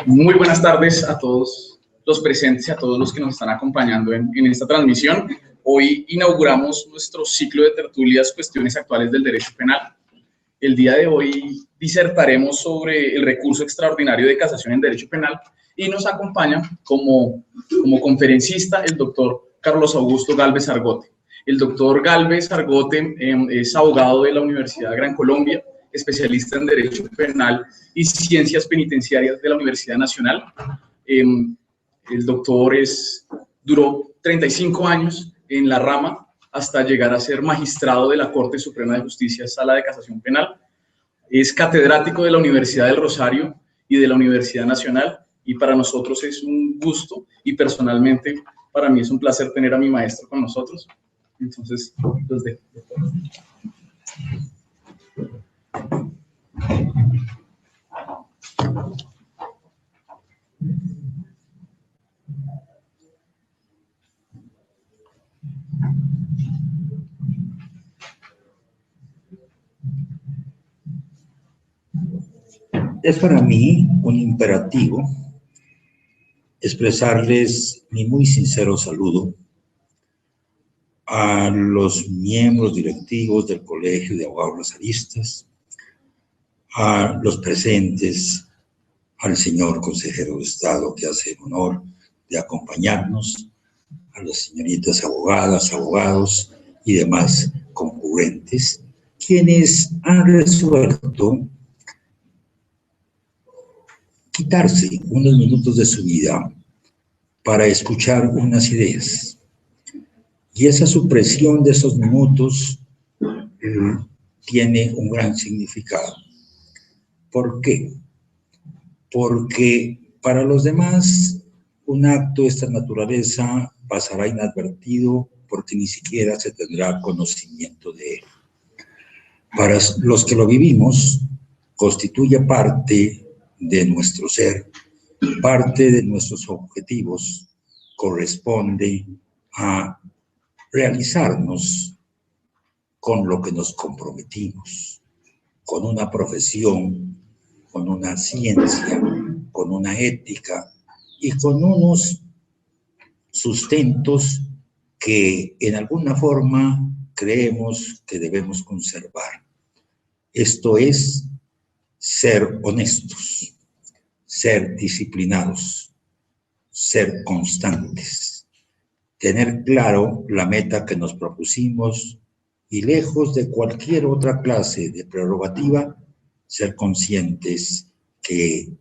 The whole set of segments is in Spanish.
Muy buenas tardes a todos los presentes y a todos los que nos están acompañando en esta transmisión. Hoy inauguramos nuestro ciclo de tertulias Cuestiones Actuales del Derecho Penal. El día de hoy disertaremos sobre el recurso extraordinario de casación en Derecho Penal y nos acompaña como conferencista el doctor Carlos Augusto Gálvez Argote. El doctor Gálvez Argote es abogado de la Universidad Gran Colombia, especialista en Derecho Penal y Ciencias Penitenciarias de la Universidad Nacional. El doctor duró 35 años en la rama hasta llegar a ser magistrado de la Corte Suprema de Justicia, Sala de Casación Penal. Es catedrático de la Universidad del Rosario y de la Universidad Nacional, y para nosotros es un gusto, y personalmente para mí es un placer tener a mi maestro con nosotros. Entonces, los dejo. Es para mí un imperativo expresarles mi muy sincero saludo a los miembros directivos del Colegio de Abogados Lazaristas, a los presentes, al señor consejero de Estado que hace el honor de acompañarnos, a las señoritas abogadas, abogados y demás concurrentes, quienes han resuelto quitarse unos minutos de su vida para escuchar unas ideas. Y esa supresión de esos minutos tiene un gran significado. ¿Por qué? Porque para los demás un acto de esta naturaleza pasará inadvertido porque ni siquiera se tendrá conocimiento de él. Para los que lo vivimos, constituye parte de nuestro ser, parte de nuestros objetivos, corresponde a realizarnos con lo que nos comprometimos, con una profesión, con una ciencia, con una ética y con unos sustentos que en alguna forma creemos que debemos conservar. Esto es ser honestos, ser disciplinados, ser constantes, tener claro la meta que nos propusimos y lejos de cualquier otra clase de prerrogativa, ser conscientes que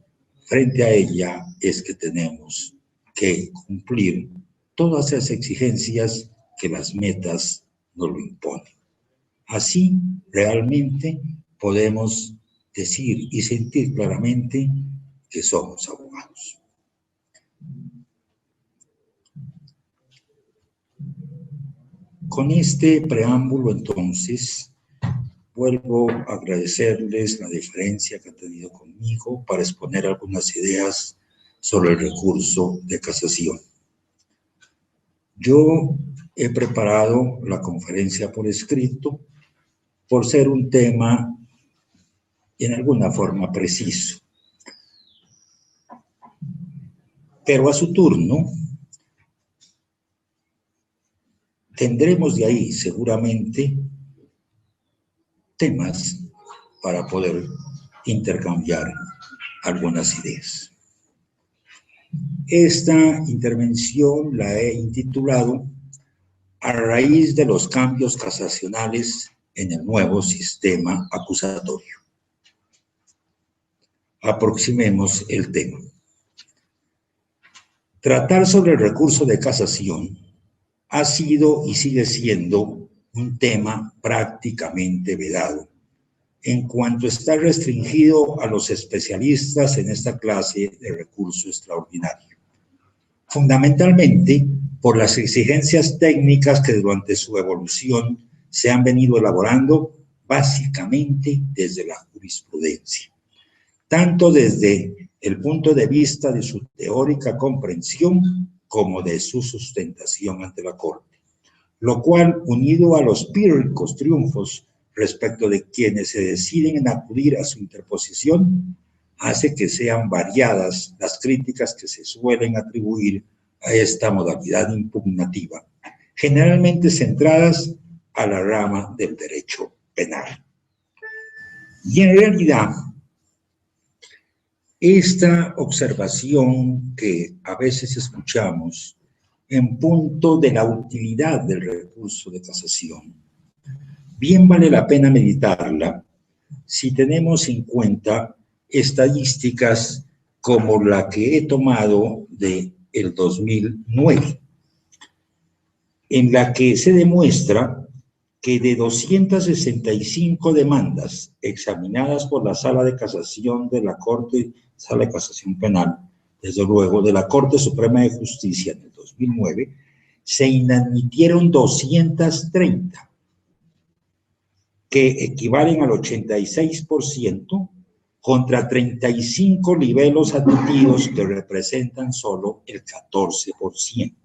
frente a ella es que tenemos que cumplir todas esas exigencias que las metas nos lo imponen. Así, realmente podemos decir y sentir claramente que somos abogados. Con este preámbulo, entonces, vuelvo a agradecerles la deferencia que han tenido conmigo para exponer algunas ideas sobre el recurso de casación. Yo he preparado la conferencia por escrito por ser un tema en alguna forma preciso. Pero a su turno, tendremos de ahí seguramente temas para poder intercambiar algunas ideas. Esta intervención la he intitulado A raíz de los cambios casacionales en el nuevo sistema acusatorio. Aproximemos el tema. Tratar sobre el recurso de casación ha sido y sigue siendo un tema prácticamente vedado, en cuanto está restringido a los especialistas en esta clase de recurso extraordinario, fundamentalmente por las exigencias técnicas que durante su evolución se han venido elaborando básicamente desde la jurisprudencia, tanto desde el punto de vista de su teórica comprensión como de su sustentación ante la Corte, lo cual, unido a los pírricos triunfos respecto de quienes se deciden en acudir a su interposición, hace que sean variadas las críticas que se suelen atribuir a esta modalidad impugnativa, generalmente centradas a la rama del derecho penal. Y en realidad, esta observación que a veces escuchamos en punto de la utilidad del recurso de casación, bien vale la pena meditarla si tenemos en cuenta estadísticas como la que he tomado del 2009, en la que se demuestra que de 265 demandas examinadas por la Sala de Casación de la Corte, Sala de Casación Penal, desde luego, de la Corte Suprema de Justicia en el 2009, se inadmitieron 230, que equivalen al 86%, contra 35 libelos admitidos que representan solo el 14%.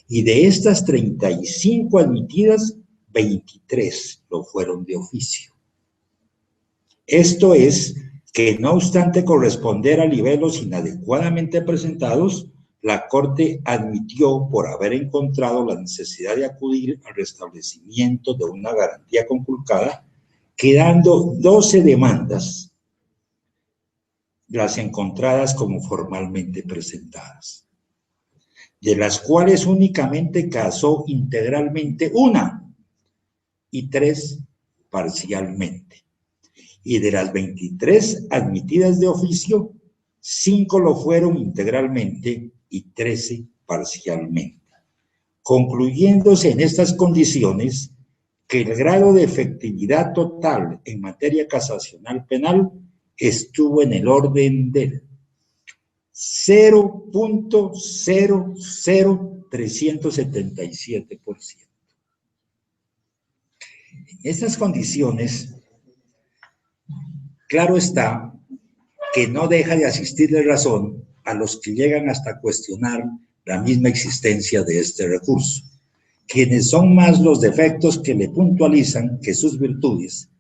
Y de estas 35 admitidas, 23 lo fueron de oficio. Esto es que, no obstante corresponder a libelos inadecuadamente presentados, la Corte admitió, por haber encontrado la necesidad de acudir al restablecimiento de una garantía conculcada, quedando 12 demandas las encontradas como formalmente presentadas, de las cuales únicamente casó integralmente una y 3 parcialmente. Y de las 23 admitidas de oficio, 5 lo fueron integralmente y 13 parcialmente, concluyéndose en estas condiciones que el grado de efectividad total en materia casacional penal estuvo en el orden del 0.00377%. En estas condiciones, claro está que no deja de asistirle razón a los que llegan hasta cuestionar la misma existencia de este recurso, quienes son más los defectos que le puntualizan que sus virtudes,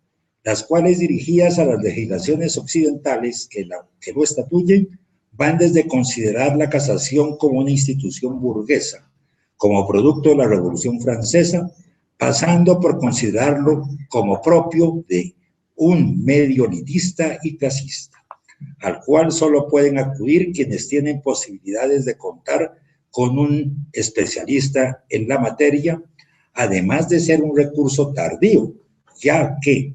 las cuales, dirigidas a las legislaciones occidentales que lo estatuyen, van desde considerar la casación como una institución burguesa, como producto de la Revolución Francesa, pasando por considerarlo como propio de un medio elitista y clasista, al cual solo pueden acudir quienes tienen posibilidades de contar con un especialista en la materia, además de ser un recurso tardío, ya que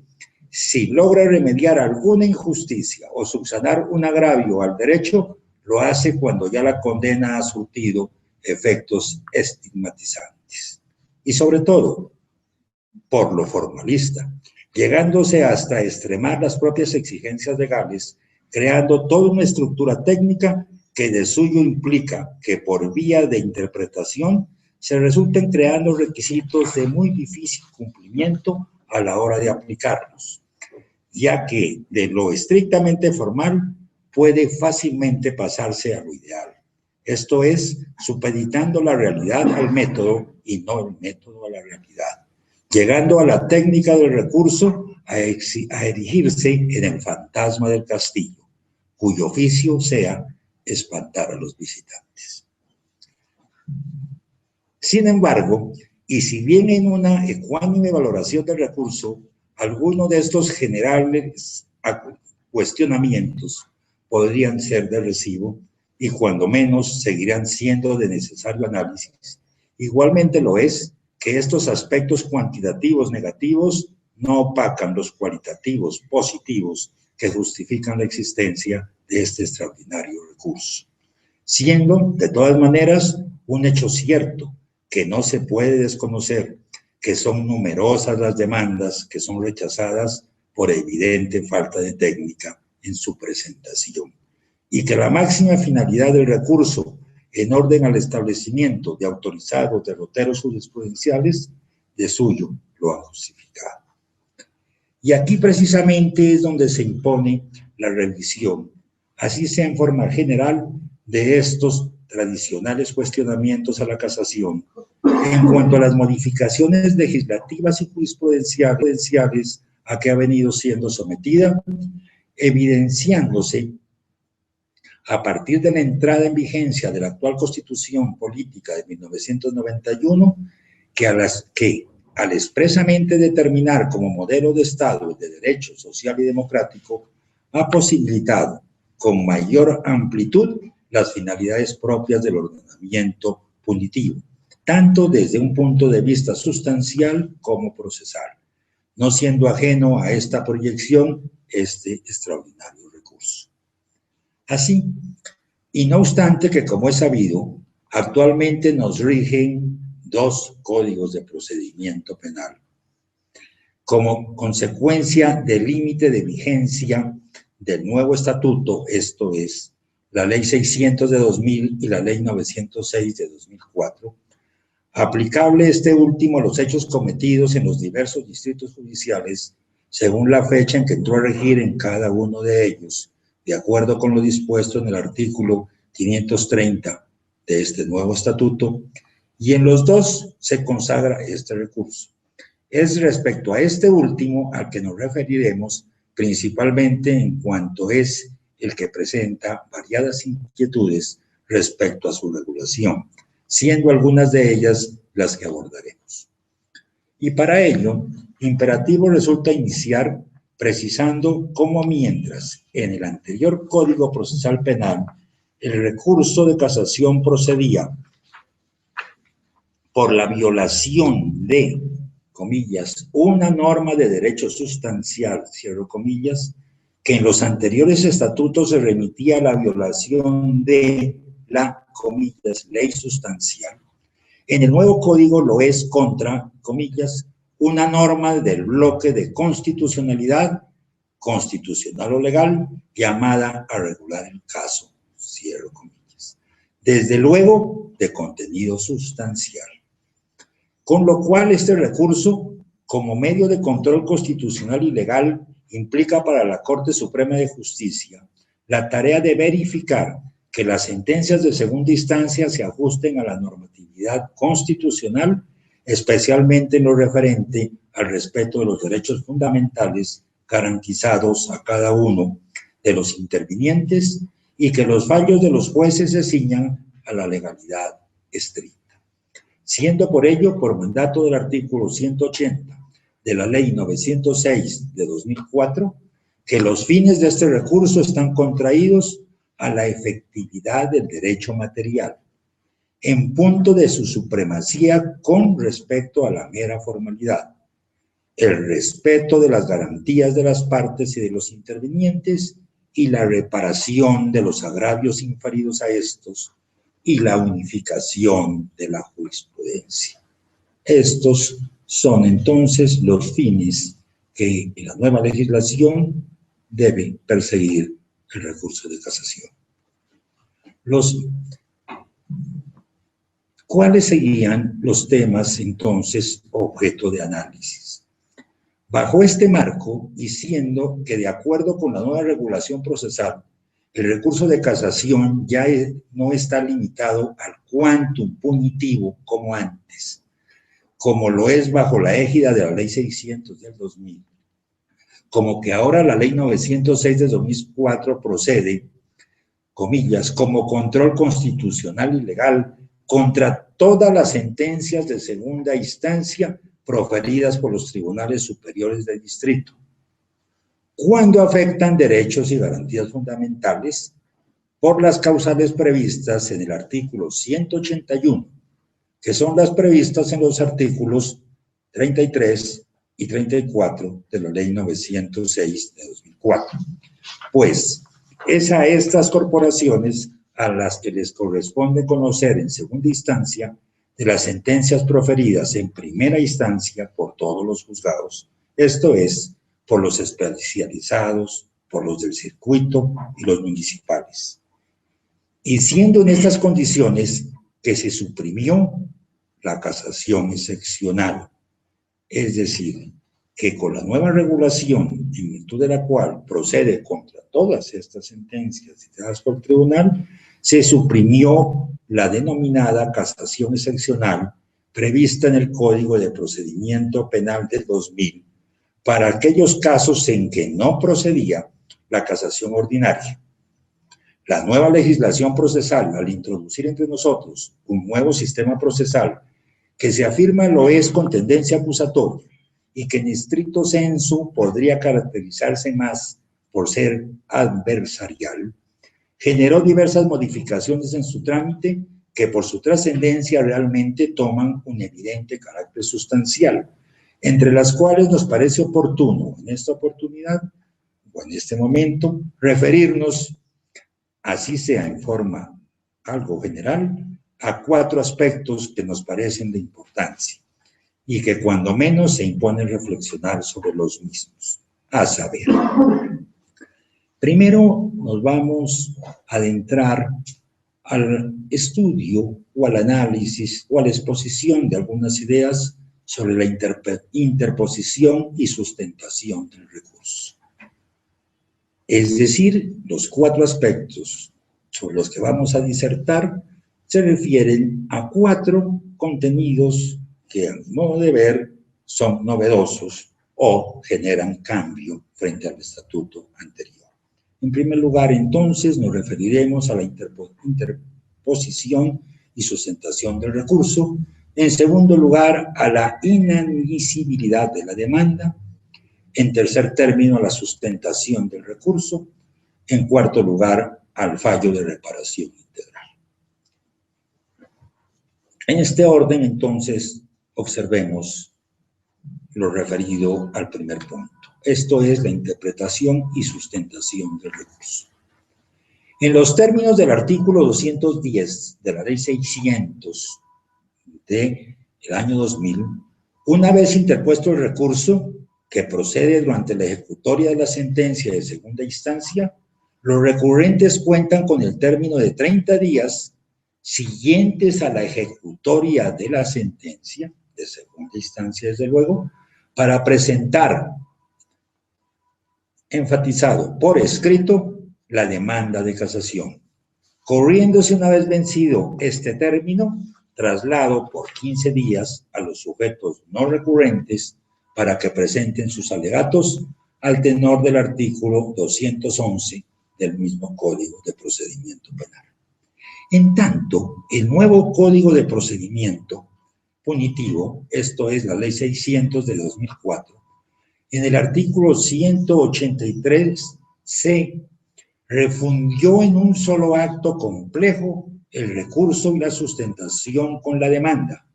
si logra remediar alguna injusticia o subsanar un agravio al derecho, lo hace cuando ya la condena ha surtido efectos estigmatizantes. Y sobre todo, por lo formalista, llegándose hasta extremar las propias exigencias legales, creando toda una estructura técnica que de suyo implica que por vía de interpretación se resulten creando requisitos de muy difícil cumplimiento a la hora de aplicarlos, ya que de lo estrictamente formal puede fácilmente pasarse a lo ideal. Esto es, supeditando la realidad al método y no el método a la realidad, llegando a la técnica del recurso a erigirse en el fantasma del castillo, cuyo oficio sea espantar a los visitantes. Sin embargo, y si bien en una ecuánime valoración del recurso, algunos de estos generales cuestionamientos podrían ser de recibo y cuando menos seguirán siendo de necesario análisis, igualmente lo es que estos aspectos cuantitativos negativos no opacan los cualitativos positivos que justifican la existencia de este extraordinario recurso, siendo de todas maneras un hecho cierto que no se puede desconocer, que son numerosas las demandas que son rechazadas por evidente falta de técnica en su presentación, y que la máxima finalidad del recurso en orden al establecimiento de autorizados derroteros jurisprudenciales de suyo lo han justificado. Y aquí precisamente es donde se impone la revisión, así sea en forma general, de estos tradicionales cuestionamientos a la casación en cuanto a las modificaciones legislativas y jurisprudenciales a que ha venido siendo sometida, evidenciándose a partir de la entrada en vigencia de la actual Constitución Política de 1991, que al expresamente determinar como modelo de Estado de derecho social y democrático, ha posibilitado con mayor amplitud las finalidades propias del ordenamiento punitivo, tanto desde un punto de vista sustancial como procesal, no siendo ajeno a esta proyección este extraordinario recurso. Así, y no obstante que, como es sabido, actualmente nos rigen dos códigos de procedimiento penal. Como consecuencia del límite de vigencia del nuevo estatuto, esto es, la Ley 600 de 2000 y la Ley 906 de 2004, aplicable este último a los hechos cometidos en los diversos distritos judiciales, según la fecha en que entró a regir en cada uno de ellos, de acuerdo con lo dispuesto en el artículo 530 de este nuevo estatuto, y en los dos se consagra este recurso. Es respecto a este último al que nos referiremos principalmente en cuanto es el que presenta variadas inquietudes respecto a su regulación, siendo algunas de ellas las que abordaremos. Y para ello, imperativo resulta iniciar precisando cómo mientras en el anterior Código Procesal Penal el recurso de casación procedía por la violación de, comillas, una norma de derecho sustancial, cierro comillas, que en los anteriores estatutos se remitía a la violación de la, comillas, ley sustancial. En el nuevo código lo es contra, comillas, una norma del bloque de constitucionalidad, constitucional o legal, llamada a regular el caso, cierro comillas. Desde luego, de contenido sustancial. Con lo cual este recurso, como medio de control constitucional y legal, implica para la Corte Suprema de Justicia la tarea de verificar que las sentencias de segunda instancia se ajusten a la normatividad constitucional, especialmente en lo referente al respeto de los derechos fundamentales garantizados a cada uno de los intervinientes y que los fallos de los jueces se ciñan a la legalidad estricta. Siendo por ello, por mandato del artículo 180 de la Ley 906 de 2004, que los fines de este recurso están contraídos a la efectividad del derecho material, en punto de su supremacía con respecto a la mera formalidad, el respeto de las garantías de las partes y de los intervinientes y la reparación de los agravios inferidos a estos y la unificación de la jurisprudencia. Estos son entonces los fines que la nueva legislación debe perseguir el recurso de casación. ¿Cuáles serían los temas entonces objeto de análisis? Bajo este marco, y siendo que de acuerdo con la nueva regulación procesal, el recurso de casación ya no está limitado al quantum punitivo como antes, como lo es bajo la égida de la Ley 600 del 2000, como que ahora la Ley 906 de 2004 procede, comillas, como control constitucional y legal contra todas las sentencias de segunda instancia proferidas por los tribunales superiores del distrito, cuando afectan derechos y garantías fundamentales por las causales previstas en el artículo 181, que son las previstas en los artículos 33 y 34 de la Ley 906 de 2004. Pues es a estas corporaciones a las que les corresponde conocer en segunda instancia de las sentencias proferidas en primera instancia por todos los juzgados, esto es, por los especializados, por los del circuito y los municipales. Y siendo en estas condiciones que se suprimió la casación excepcional, es decir, que con la nueva regulación, en virtud de la cual procede contra todas estas sentencias dictadas por el tribunal, se suprimió la denominada casación excepcional prevista en el Código de Procedimiento Penal del 2000 para aquellos casos en que no procedía la casación ordinaria. La nueva legislación procesal, al introducir entre nosotros un nuevo sistema procesal que se afirma lo es con tendencia acusatoria y que en estricto sensu podría caracterizarse más por ser adversarial, generó diversas modificaciones en su trámite que por su trascendencia realmente toman un evidente carácter sustancial, entre las cuales nos parece oportuno en esta oportunidad o en este momento referirnos, así sea en forma algo general, a 4 aspectos que nos parecen de importancia y que cuando menos se impone reflexionar sobre los mismos. A saber, primero nos vamos a adentrar al estudio o al análisis o a la exposición de algunas ideas sobre la interposición y sustentación del recurso. Es decir, los 4 aspectos sobre los que vamos a disertar se refieren a 4 contenidos que, a mi modo de ver, son novedosos o generan cambio frente al estatuto anterior. En primer lugar, entonces, nos referiremos a la interposición y sustentación del recurso. En segundo lugar, a la inadmisibilidad de la demanda. En tercer término, a la sustentación del recurso. En cuarto lugar, al fallo de reparación integral. En este orden, entonces, observemos lo referido al primer punto. Esto es la interpretación y sustentación del recurso. En los términos del artículo 210 de la Ley 600 del año 2000, una vez interpuesto el recurso que procede durante la ejecutoria de la sentencia de segunda instancia, los recurrentes cuentan con el término de 30 días siguientes a la ejecutoria de la sentencia, de segunda instancia desde luego, para presentar, enfatizado por escrito, la demanda de casación. Corriéndose una vez vencido este término, traslado por 15 días a los sujetos no recurrentes para que presenten sus alegatos al tenor del artículo 211 del mismo Código de Procedimiento Penal. En tanto, el nuevo Código de Procedimiento Punitivo, esto es la Ley 600 de 2004, en el artículo 183 se refundió en un solo acto complejo el recurso y la sustentación con la demanda,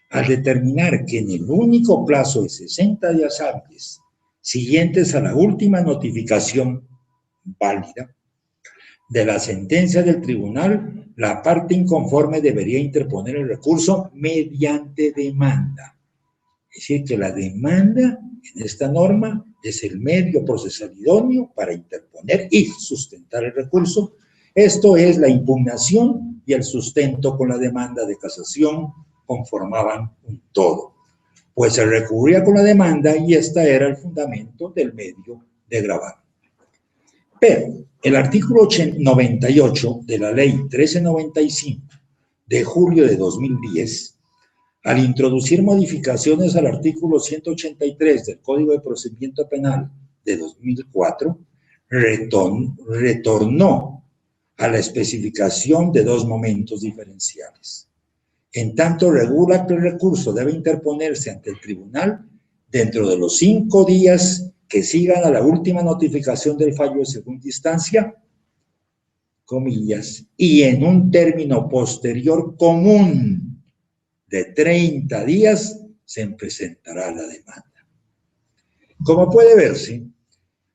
al determinar que en el único plazo de 60 días hábiles siguientes a la última notificación válida de la sentencia del tribunal, la parte inconforme debería interponer el recurso mediante demanda. Es decir, que la demanda en esta norma es el medio procesal idóneo para interponer y sustentar el recurso. Esto es, la impugnación y el sustento con la demanda de casación conformaban un todo, pues se recurría con la demanda y esta era el fundamento del medio de gravamen. Pero el artículo 98 de la Ley 1395 de julio de 2010, al introducir modificaciones al artículo 183 del Código de Procedimiento Penal de 2004, retornó a la especificación de 2 momentos diferenciales. En tanto, regula que el recurso debe interponerse ante el tribunal dentro de los 5 días que sigan a la última notificación del fallo de segunda instancia, comillas, y en un término posterior común de 30 días se presentará la demanda. Como puede verse,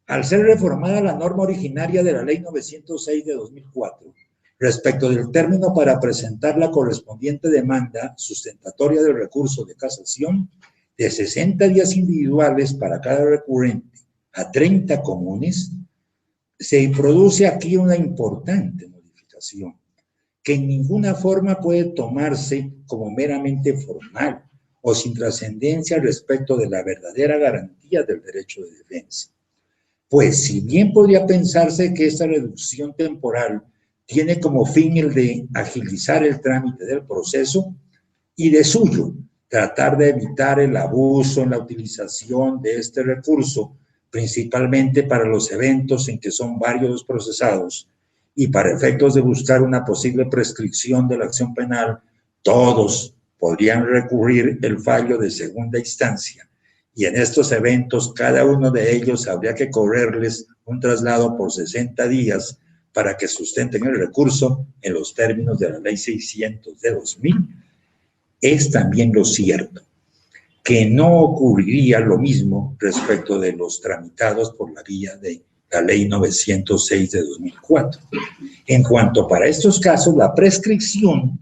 al ser reformada la norma originaria de la Ley 906 de 2004, respecto del término para presentar la correspondiente demanda sustentatoria del recurso de casación, de 60 días individuales para cada recurrente a 30 comunes, se produce aquí una importante modificación que en ninguna forma puede tomarse como meramente formal o sin trascendencia respecto de la verdadera garantía del derecho de defensa. Pues si bien podría pensarse que esta reducción temporal tiene como fin el de agilizar el trámite del proceso y de suyo tratar de evitar el abuso en la utilización de este recurso principalmente para los eventos en que son varios los procesados y para efectos de buscar una posible prescripción de la acción penal, todos podrían recurrir el fallo de segunda instancia. Y en estos eventos, cada uno de ellos habría que correrles un traslado por 60 días para que sustenten el recurso en los términos de la Ley 600 de 2000. Es también lo cierto que no ocurriría lo mismo respecto de los tramitados por la vía de la Ley 906 de 2004. En cuanto para estos casos, la prescripción,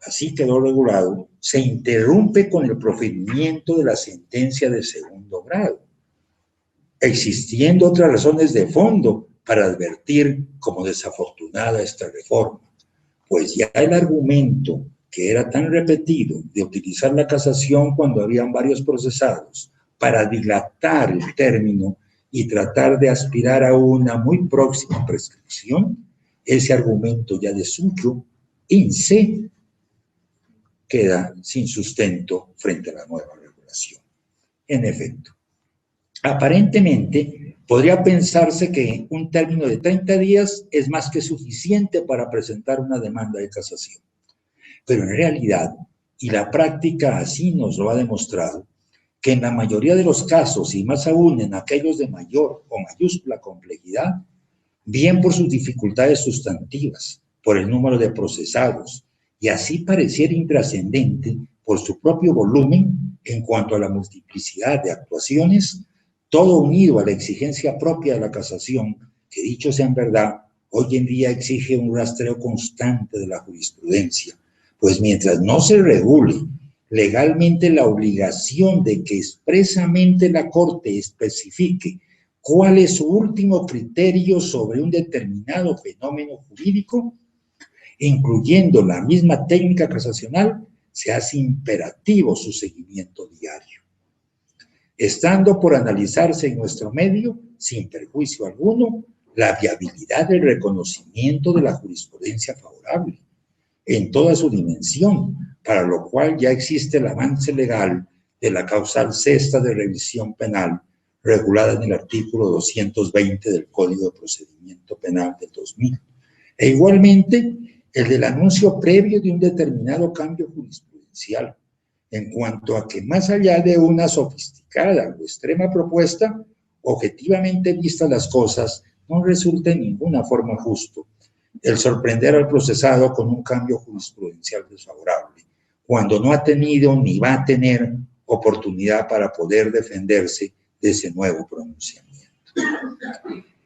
así quedó regulado, se interrumpe con el proferimiento de la sentencia de segundo grado, existiendo otras razones de fondo para advertir como desafortunada esta reforma, pues ya el argumento que era tan repetido de utilizar la casación cuando habían varios procesados para dilatar el término y tratar de aspirar a una muy próxima prescripción, ese argumento ya de suyo en sí queda sin sustento frente a la nueva regulación. En efecto, aparentemente podría pensarse que un término de 30 días es más que suficiente para presentar una demanda de casación. Pero en realidad, y la práctica así nos lo ha demostrado, que en la mayoría de los casos, y más aún en aquellos de mayor o mayúscula complejidad, bien por sus dificultades sustantivas, por el número de procesados, y así pareciera intrascendente por su propio volumen en cuanto a la multiplicidad de actuaciones, todo unido a la exigencia propia de la casación, que dicho sea en verdad, hoy en día exige un rastreo constante de la jurisprudencia, pues mientras no se regule legalmente la obligación de que expresamente la Corte especifique cuál es su último criterio sobre un determinado fenómeno jurídico, incluyendo la misma técnica casacional, se hace imperativo su seguimiento diario. Estando por analizarse en nuestro medio, sin perjuicio alguno, la viabilidad del reconocimiento de la jurisprudencia favorable en toda su dimensión, para lo cual ya existe el avance legal de la causal sexta de revisión penal, regulada en el artículo 220 del Código de Procedimiento Penal del 2000. E igualmente, el del anuncio previo de un determinado cambio jurisprudencial, en cuanto a que más allá de una sofisticada o extrema propuesta, objetivamente vistas las cosas, no resulta en ninguna forma justo el sorprender al procesado con un cambio jurisprudencial desfavorable, cuando no ha tenido ni va a tener oportunidad para poder defenderse de ese nuevo pronunciamiento.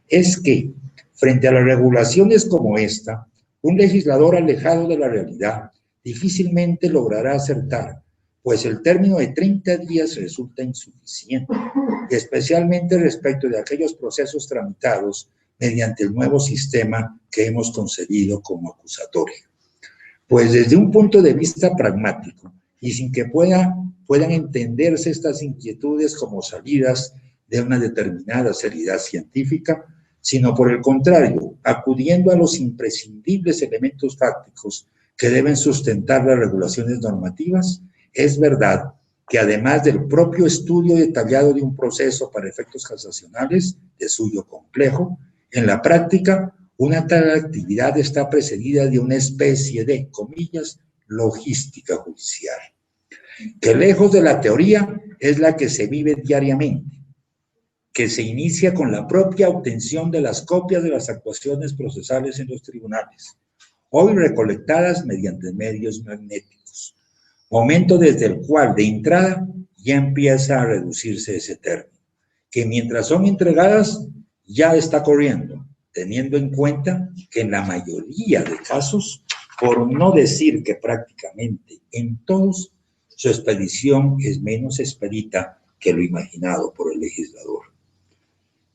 Es que, frente a las regulaciones como esta, un legislador alejado de la realidad difícilmente logrará acertar, pues el término de 30 días resulta insuficiente, especialmente respecto de aquellos procesos tramitados mediante el nuevo sistema que hemos concebido como acusatorio. Pues desde un punto de vista pragmático, y sin que puedan entenderse estas inquietudes como salidas de una determinada seriedad científica, sino por el contrario, acudiendo a los imprescindibles elementos fácticos que deben sustentar las regulaciones normativas, es verdad que además del propio estudio detallado de un proceso para efectos casacionales, de suyo complejo, en la práctica, una tal actividad está precedida de una especie de, comillas, logística judicial, que lejos de la teoría es la que se vive diariamente, que se inicia con la propia obtención de las copias de las actuaciones procesales en los tribunales, hoy recolectadas mediante medios magnéticos, momento desde el cual de entrada ya empieza a reducirse ese término, que mientras son entregadas ya está corriendo, teniendo en cuenta que en la mayoría de casos, por no decir que prácticamente en todos, su expedición es menos expedita que lo imaginado por el legislador.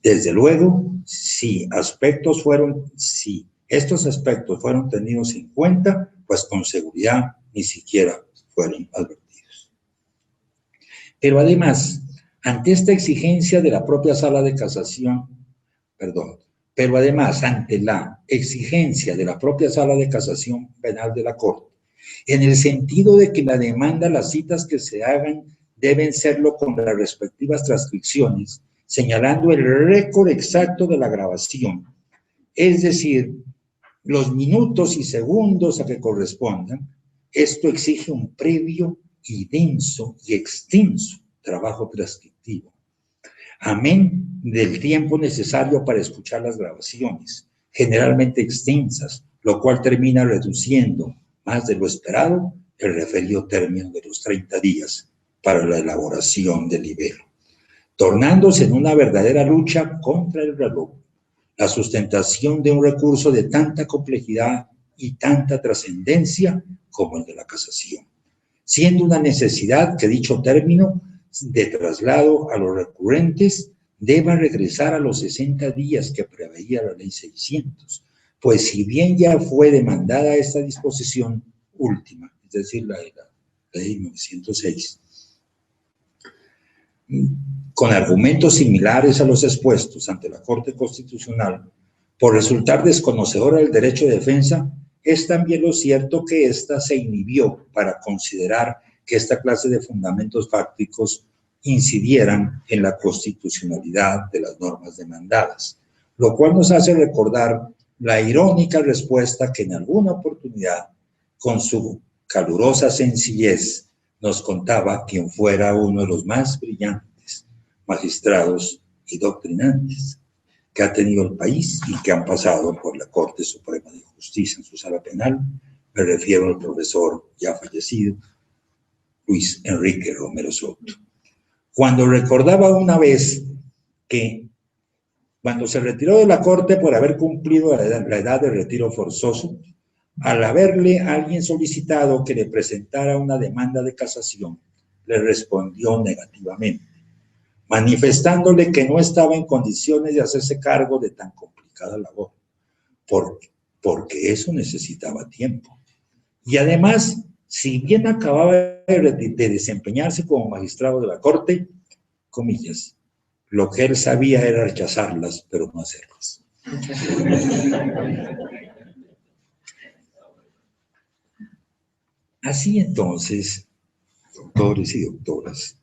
Desde luego, si estos aspectos fueron tenidos en cuenta, pues con seguridad ni siquiera fueron advertidos. Pero además, ante esta exigencia de la propia sala de casación, ante la exigencia de la propia sala de casación penal de la Corte, en el sentido de que la demanda, las citas que se hagan deben serlo con las respectivas transcripciones, señalando el récord exacto de la grabación, es decir, los minutos y segundos a que correspondan. Esto exige un previo y denso y extenso trabajo transcriptivo, amén del tiempo necesario para escuchar las grabaciones, generalmente extensas, lo cual termina reduciendo más de lo esperado el referido término de los 30 días para la elaboración del libelo, tornándose en una verdadera lucha contra el reloj, la sustentación de un recurso de tanta complejidad y tanta trascendencia como el de la casación, siendo una necesidad que dicho término de traslado a los recurrentes deba regresar a los 60 días que preveía la ley 600, pues si bien ya fue demandada esta disposición última, es decir, la de la ley 906, con argumentos similares a los expuestos ante la Corte Constitucional, por resultar desconocedora del derecho de defensa, es también lo cierto que ésta se inhibió para considerar que esta clase de fundamentos fácticos incidieran en la constitucionalidad de las normas demandadas, lo cual nos hace recordar la irónica respuesta que en alguna oportunidad, con su calurosa sencillez, nos contaba quien fuera uno de los más brillantes magistrados y doctrinantes que ha tenido el país y que han pasado por la Corte Suprema de Justicia en su sala penal. Me refiero al profesor ya fallecido, Luis Enrique Romero Soto. Cuando recordaba una vez que cuando se retiró de la Corte por haber cumplido la edad de retiro forzoso, al haberle a alguien solicitado que le presentara una demanda de casación, le respondió negativamente, manifestándole que no estaba en condiciones de hacerse cargo de tan complicada labor, porque eso necesitaba tiempo. Y además, si bien acababa de desempeñarse como magistrado de la Corte, comillas, lo que él sabía era rechazarlas, pero no hacerlas. Así entonces, doctores y doctoras,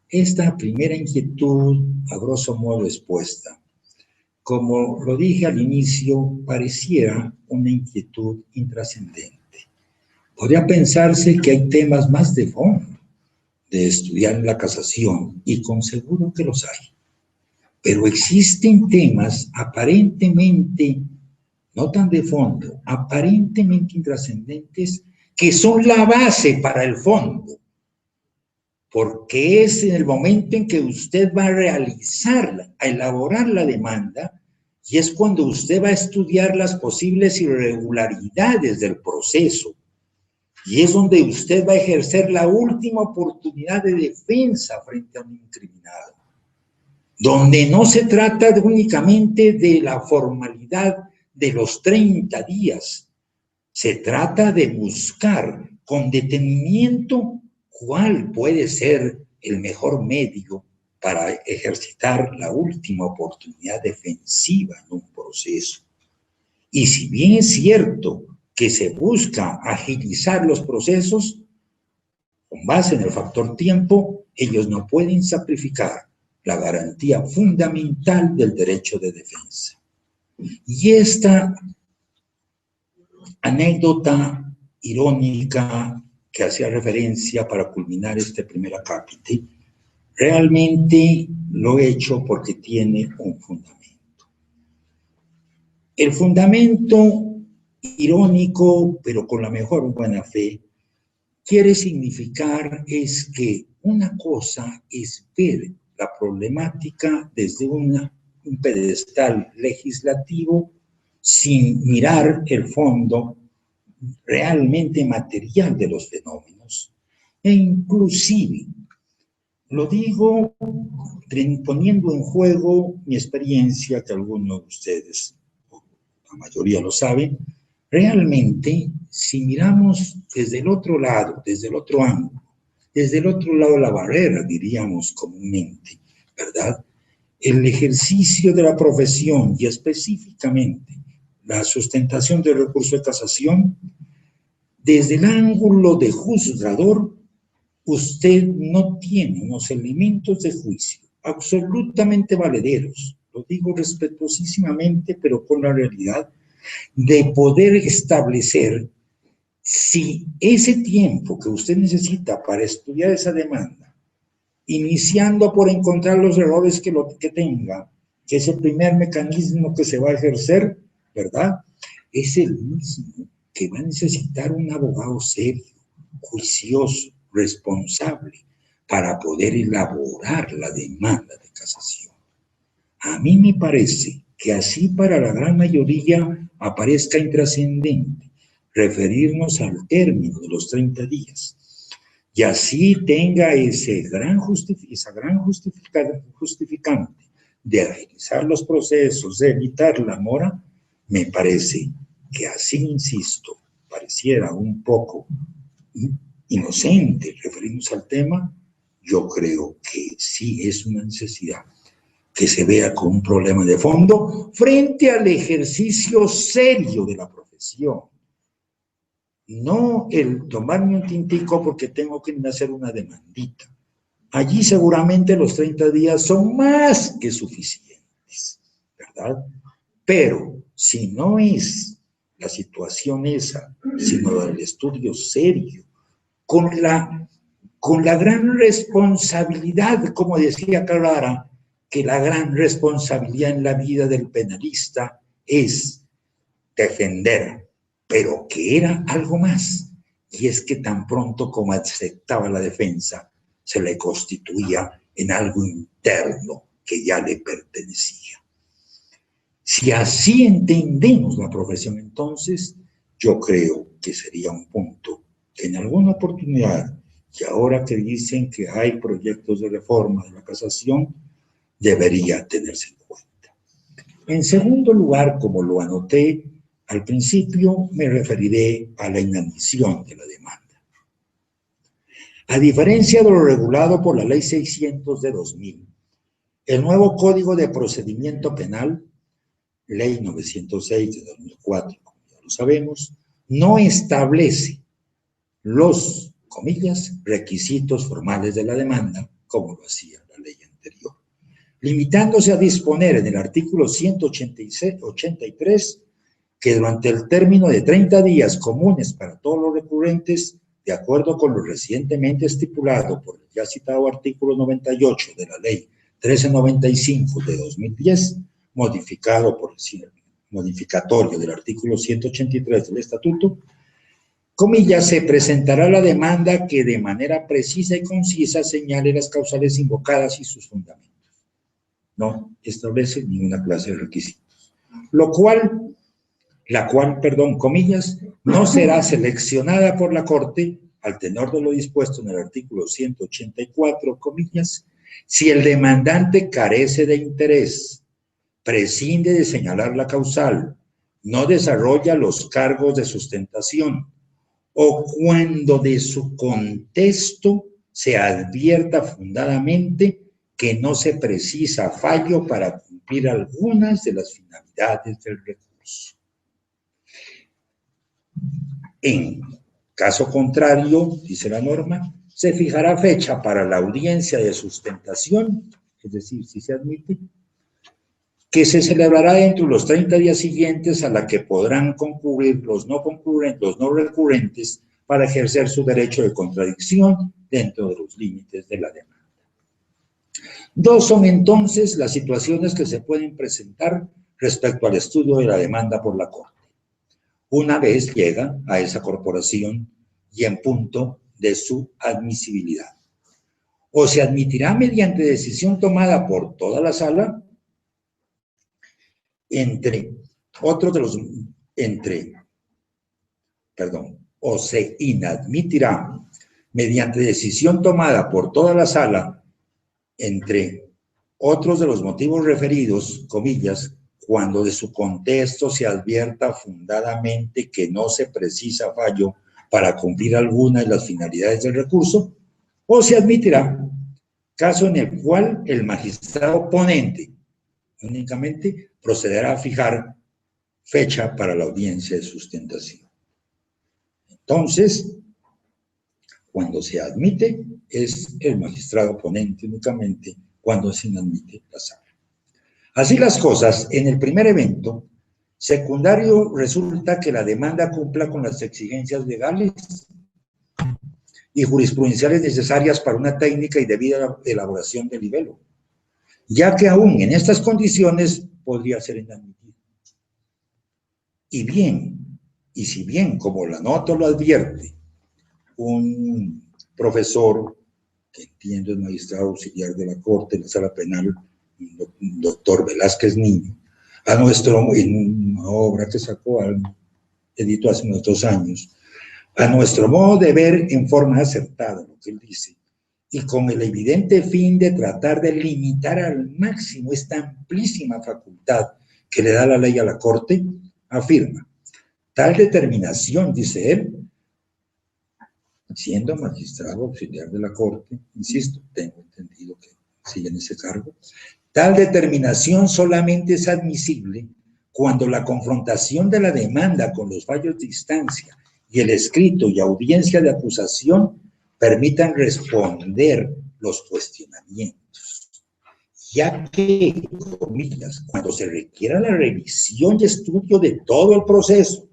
esta primera inquietud, a grosso modo expuesta, como lo dije al inicio, pareciera una inquietud intrascendente. Podría pensarse que hay temas más de fondo de estudiar la casación, y con seguro que los hay. Pero existen temas aparentemente, no tan de fondo, aparentemente intrascendentes, que son la base para el fondo, porque es en el momento en que usted va a realizarla, a elaborar la demanda, y es cuando usted va a estudiar las posibles irregularidades del proceso, y es donde usted va a ejercer la última oportunidad de defensa frente a un incriminado, donde no se trata únicamente de la formalidad de los 30 días, se trata de buscar con detenimiento cuál puede ser el mejor medio para ejercitar la última oportunidad defensiva en un proceso. Y si bien es cierto que se busca agilizar los procesos, con base en el factor tiempo, ellos no pueden sacrificar la garantía fundamental del derecho de defensa. Y esta anécdota irónica que hacía referencia para culminar este primer acápite, realmente lo he hecho porque tiene un fundamento. El fundamento irónico, pero con la mejor buena fe, quiere significar es que una cosa es ver la problemática desde un pedestal legislativo sin mirar el fondo realmente material de los fenómenos. E inclusive, lo digo poniendo en juego mi experiencia, que algunos de ustedes, la mayoría lo saben, realmente si miramos desde el otro lado, desde el otro ángulo, desde el otro lado de la barrera, diríamos comúnmente, ¿verdad? El ejercicio de la profesión y específicamente la sustentación del recurso de casación, desde el ángulo de juzgador, usted no tiene unos elementos de juicio absolutamente valederos, lo digo respetuosísimamente, pero con la realidad de poder establecer si ese tiempo que usted necesita para estudiar esa demanda, iniciando por encontrar los errores que tenga, que es el primer mecanismo que se va a ejercer, ¿verdad? Es el mismo que va a necesitar un abogado serio, juicioso, responsable, para poder elaborar la demanda de casación. A mí me parece que así para la gran mayoría aparezca intrascendente referirnos al término de los 30 días y así tenga esa gran justificante de agilizar los procesos, de evitar la mora, me parece que así, insisto, pareciera un poco inocente referirnos al tema, yo creo que sí es una necesidad que se vea como un problema de fondo frente al ejercicio serio de la profesión. No el tomarme un tintico porque tengo que hacer una demandita. Allí seguramente los 30 días son más que suficientes, ¿verdad? Pero si no es la situación esa, sino el estudio serio, con la gran responsabilidad, como decía Carrara, que la gran responsabilidad en la vida del penalista es defender, pero que era algo más, y es que tan pronto como aceptaba la defensa, se le constituía en algo interno que ya le pertenecía. Si así entendemos la profesión, entonces, yo creo que sería un punto que en alguna oportunidad, y ahora que dicen que hay proyectos de reforma de la casación, debería tenerse en cuenta. En segundo lugar, como lo anoté al principio, me referiré a la inadmisión de la demanda. A diferencia de lo regulado por la Ley 600 de 2000, el nuevo Código de Procedimiento Penal, Ley 906 de 2004, como ya lo sabemos, no establece los, comillas, requisitos formales de la demanda, como lo hacía la ley anterior, limitándose a disponer en el artículo 183 que durante el término de 30 días comunes para todos los recurrentes, de acuerdo con lo recientemente estipulado por el ya citado artículo 98 de la ley 1395 de 2010, modificado por el modificatorio del artículo 183 del Estatuto, comillas, se presentará la demanda que de manera precisa y concisa señale las causales invocadas y sus fundamentos. No establece ninguna clase de requisitos. La cual, comillas, no será seleccionada por la Corte al tenor de lo dispuesto en el artículo 184, comillas, si el demandante carece de interés, prescinde de señalar la causal, no desarrolla los cargos de sustentación, o cuando de su contexto se advierta fundadamente que no se precisa fallo para cumplir algunas de las finalidades del recurso. En caso contrario, dice la norma, se fijará fecha para la audiencia de sustentación, es decir, si se admite, que se celebrará dentro de los 30 días siguientes a la que podrán concurrir los no recurrentes para ejercer su derecho de contradicción dentro de los límites de la demanda. Dos son entonces las situaciones que se pueden presentar respecto al estudio de la demanda por la Corte, una vez llega a esa corporación y en punto de su admisibilidad. O se admitirá mediante decisión tomada por toda la sala, o se inadmitirá mediante decisión tomada por toda la sala, entre otros de los motivos referidos, comillas, cuando de su contexto se advierta fundadamente que no se precisa fallo para cumplir alguna de las finalidades del recurso, o se admitirá, caso en el cual el magistrado ponente únicamente procederá a fijar fecha para la audiencia de sustentación. Entonces, cuando se admite, es el magistrado ponente únicamente cuando se inadmite la sala. Así las cosas, en el primer evento, secundario resulta que la demanda cumpla con las exigencias legales y jurisprudenciales necesarias para una técnica y debida elaboración del libelo, ya que aún en estas condiciones podría ser inadmitido. Y si bien, como la nota lo advierte, un profesor, que entiendo es magistrado auxiliar de la Corte en la Sala Penal, doctor Velázquez Niño, en una obra que sacó, editó hace unos 2 años, a nuestro modo de ver en forma acertada, lo que él dice, y con el evidente fin de tratar de limitar al máximo esta amplísima facultad que le da la ley a la Corte, afirma, tal determinación, dice él, siendo magistrado auxiliar de la Corte, insisto, tengo entendido que sigue en ese cargo, tal determinación solamente es admisible cuando la confrontación de la demanda con los fallos de instancia y el escrito y audiencia de acusación permitan responder los cuestionamientos, ya que, comillas, cuando se requiera la revisión y estudio de todo el proceso,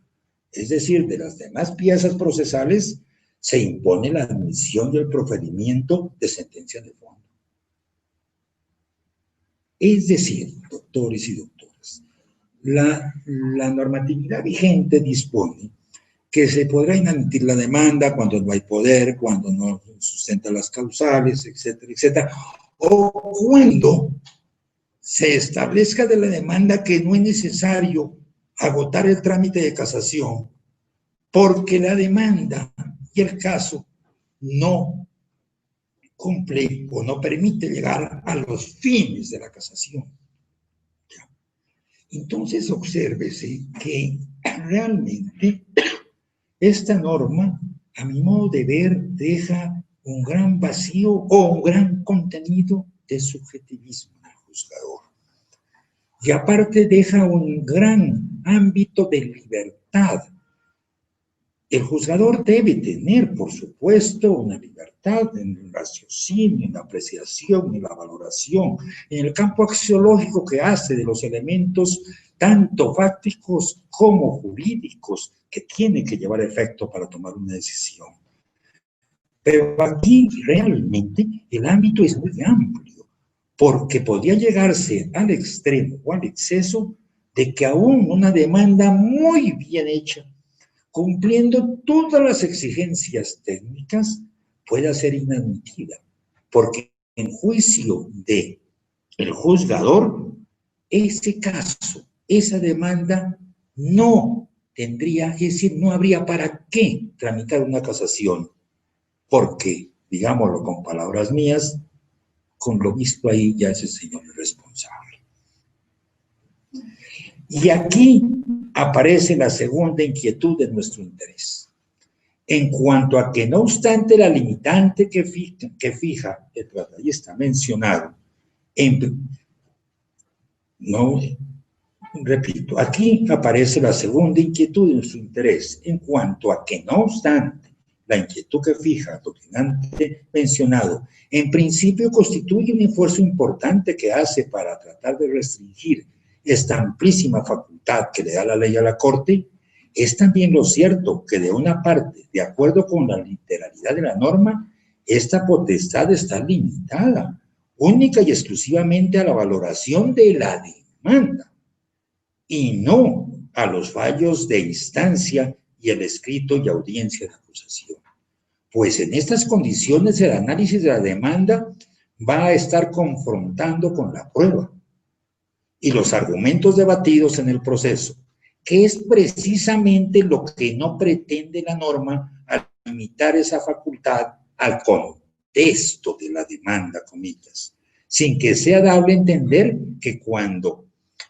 es decir, de las demás piezas procesales, se impone la admisión y el proferimiento de sentencia de fondo. Es decir, doctores y doctoras, la normatividad vigente dispone que se podrá inadmitir la demanda cuando no hay poder, cuando no sustenta las causales, etcétera, etcétera, o cuando se establezca de la demanda que no es necesario agotar el trámite de casación porque la demanda y el caso no cumple o no permite llegar a los fines de la casación. Entonces, obsérvese que realmente esta norma, a mi modo de ver, deja un gran vacío o un gran contenido de subjetivismo en el juzgador. Y aparte deja un gran ámbito de libertad. El juzgador debe tener, por supuesto, una libertad en el raciocinio, en la apreciación, en la valoración, en el campo axiológico que hace de los elementos tanto fácticos como jurídicos que tiene que llevar efecto para tomar una decisión. Pero aquí realmente el ámbito es muy amplio, porque podría llegarse al extremo o al exceso de que aún una demanda muy bien hecha, cumpliendo todas las exigencias técnicas, pueda ser inadmitida, porque en juicio del juzgador, ese caso, esa demanda no tendría, es decir, no habría para qué tramitar una casación, porque, digámoslo con palabras mías, con lo visto ahí ya ese señor es responsable. Y aquí aparece la segunda inquietud de nuestro interés. En cuanto a que no obstante la limitante que fija el tratadista mencionado, repito, aquí aparece la segunda inquietud de nuestro interés, en cuanto a que no obstante la inquietud que fija el doctrinante mencionado, en principio constituye un esfuerzo importante que hace para tratar de restringir esta amplísima facultad que le da la ley a la Corte, es también lo cierto que de una parte, de acuerdo con la literalidad de la norma, esta potestad está limitada, única y exclusivamente a la valoración de la demanda y no a los fallos de instancia y el escrito y audiencia de acusación. Pues en estas condiciones el análisis de la demanda va a estar confrontando con la prueba y los argumentos debatidos en el proceso, que es precisamente lo que no pretende la norma al limitar esa facultad al contexto de la demanda, comillas, sin que sea dable entender que cuando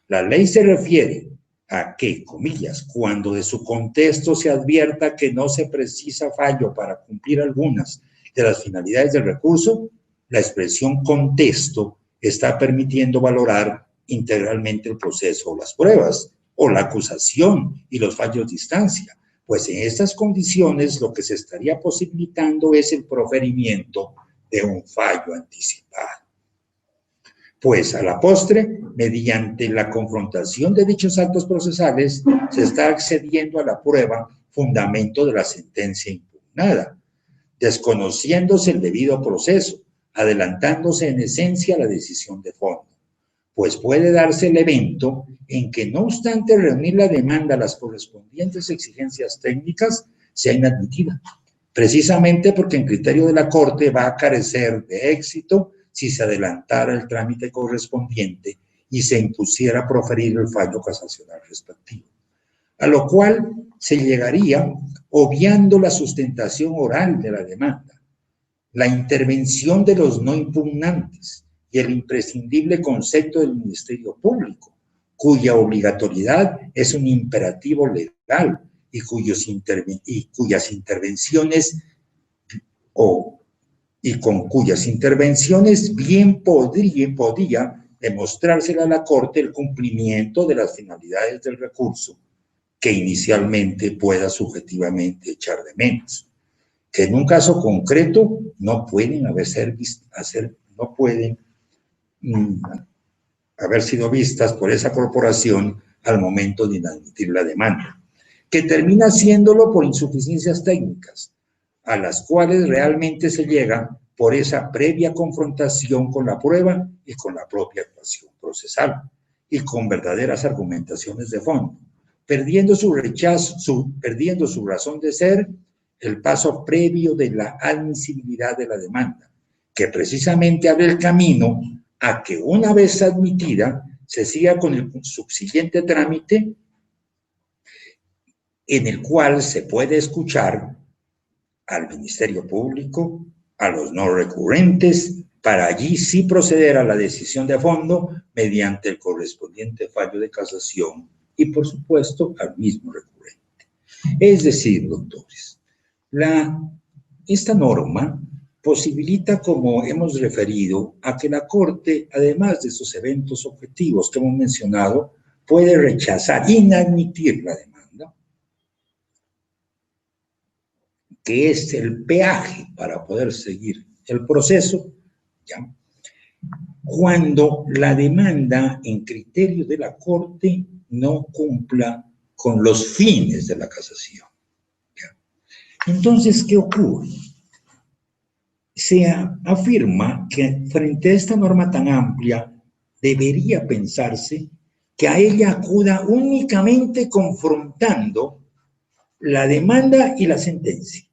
la ley se refiere a que, comillas, cuando de su contexto se advierta que no se precisa fallo para cumplir algunas de las finalidades del recurso, la expresión contexto está permitiendo valorar integralmente el proceso o las pruebas, o la acusación y los fallos de instancia, pues en estas condiciones lo que se estaría posibilitando es el proferimiento de un fallo anticipado. pues a la postre, mediante la confrontación de dichos actos procesales, se está accediendo a la prueba fundamento de la sentencia impugnada, desconociéndose el debido proceso, adelantándose en esencia la decisión de fondo, pues puede darse el evento en que, no obstante reunir la demanda a las correspondientes exigencias técnicas, sea inadmitida, precisamente porque en criterio de la Corte va a carecer de éxito si se adelantara el trámite correspondiente y se impusiera proferir el fallo casacional respectivo. A lo cual se llegaría obviando la sustentación oral de la demanda, la intervención de los no impugnantes y el imprescindible concepto del Ministerio Público, cuya obligatoriedad es un imperativo legal y cuyas intervenciones con cuyas intervenciones bien podía demostrársele a la Corte el cumplimiento de las finalidades del recurso, que inicialmente pueda subjetivamente echar de menos, que en un caso concreto no pueden haber sido vistas por esa corporación al momento de inadmitir la demanda, que termina haciéndolo por insuficiencias técnicas, a las cuales realmente se llega por esa previa confrontación con la prueba y con la propia actuación procesal, y con verdaderas argumentaciones de fondo, perdiendo su razón de ser, el paso previo de la admisibilidad de la demanda, que precisamente abre el camino a que, una vez admitida, se siga con el subsiguiente trámite, en el cual se puede escuchar al Ministerio Público, a los no recurrentes, para allí sí proceder a la decisión de fondo mediante el correspondiente fallo de casación y, por supuesto, al mismo recurrente. Es decir, doctores, esta norma posibilita, como hemos referido, a que la Corte, además de esos eventos objetivos que hemos mencionado, puede rechazar, inadmitir la demanda, que es el peaje para poder seguir el proceso, ¿ya?, cuando la demanda en criterio de la Corte no cumpla con los fines de la casación, ¿ya? Entonces, ¿qué ocurre? Se afirma que frente a esta norma tan amplia debería pensarse que a ella acuda únicamente confrontando la demanda y la sentencia,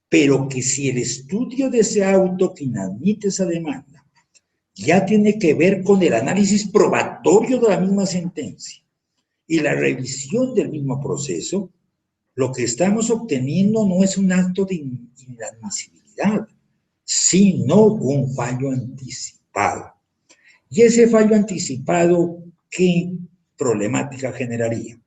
pero que si el estudio de ese auto que inadmite esa demanda ya tiene que ver con el análisis probatorio de la misma sentencia y la revisión del mismo proceso, lo que estamos obteniendo no es un acto de inadmisibilidad, sino un fallo anticipado. Y ese fallo anticipado, ¿qué problemática generaría?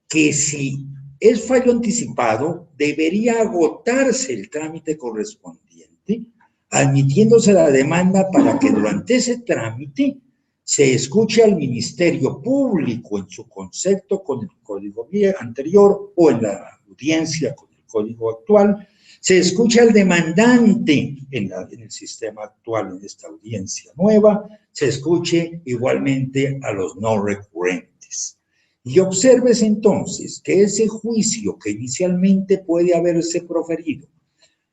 Que si es fallo anticipado, debería agotarse el trámite correspondiente, admitiéndose la demanda para que durante ese trámite se escuche al Ministerio Público en su concepto con el código anterior o en la audiencia con el código actual, se escucha al demandante en el sistema actual, en esta audiencia nueva, se escuche igualmente a los no recurrentes. Y observes entonces que ese juicio que inicialmente puede haberse proferido,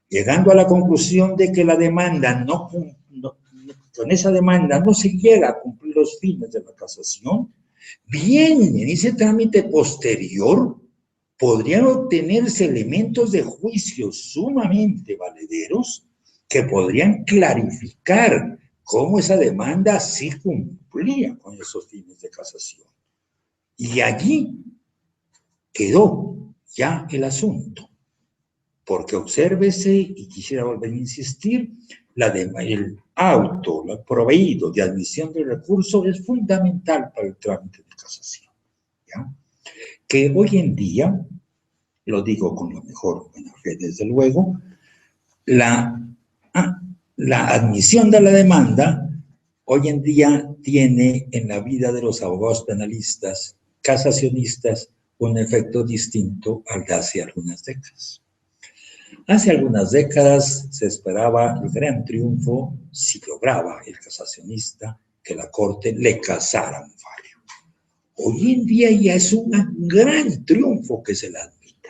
llegando a la conclusión de que la demanda con esa demanda no se llega a cumplir los fines de la casación, bien en ese trámite posterior podrían obtenerse elementos de juicio sumamente valederos que podrían clarificar cómo esa demanda sí cumplía con esos fines de casación. Y allí quedó ya el asunto, porque obsérvese, y quisiera volver a insistir, el auto proveído de admisión del recurso es fundamental para el trámite de casación, ¿ya?, que hoy en día, lo digo con la mejor buena fe desde luego, la admisión de la demanda hoy en día tiene en la vida de los abogados penalistas, casacionistas, un efecto distinto al de hace algunas décadas. Hace algunas décadas se esperaba el gran triunfo, si lograba el casacionista, que la Corte le casara un fallo. Hoy en día ya es un gran triunfo que se la admita.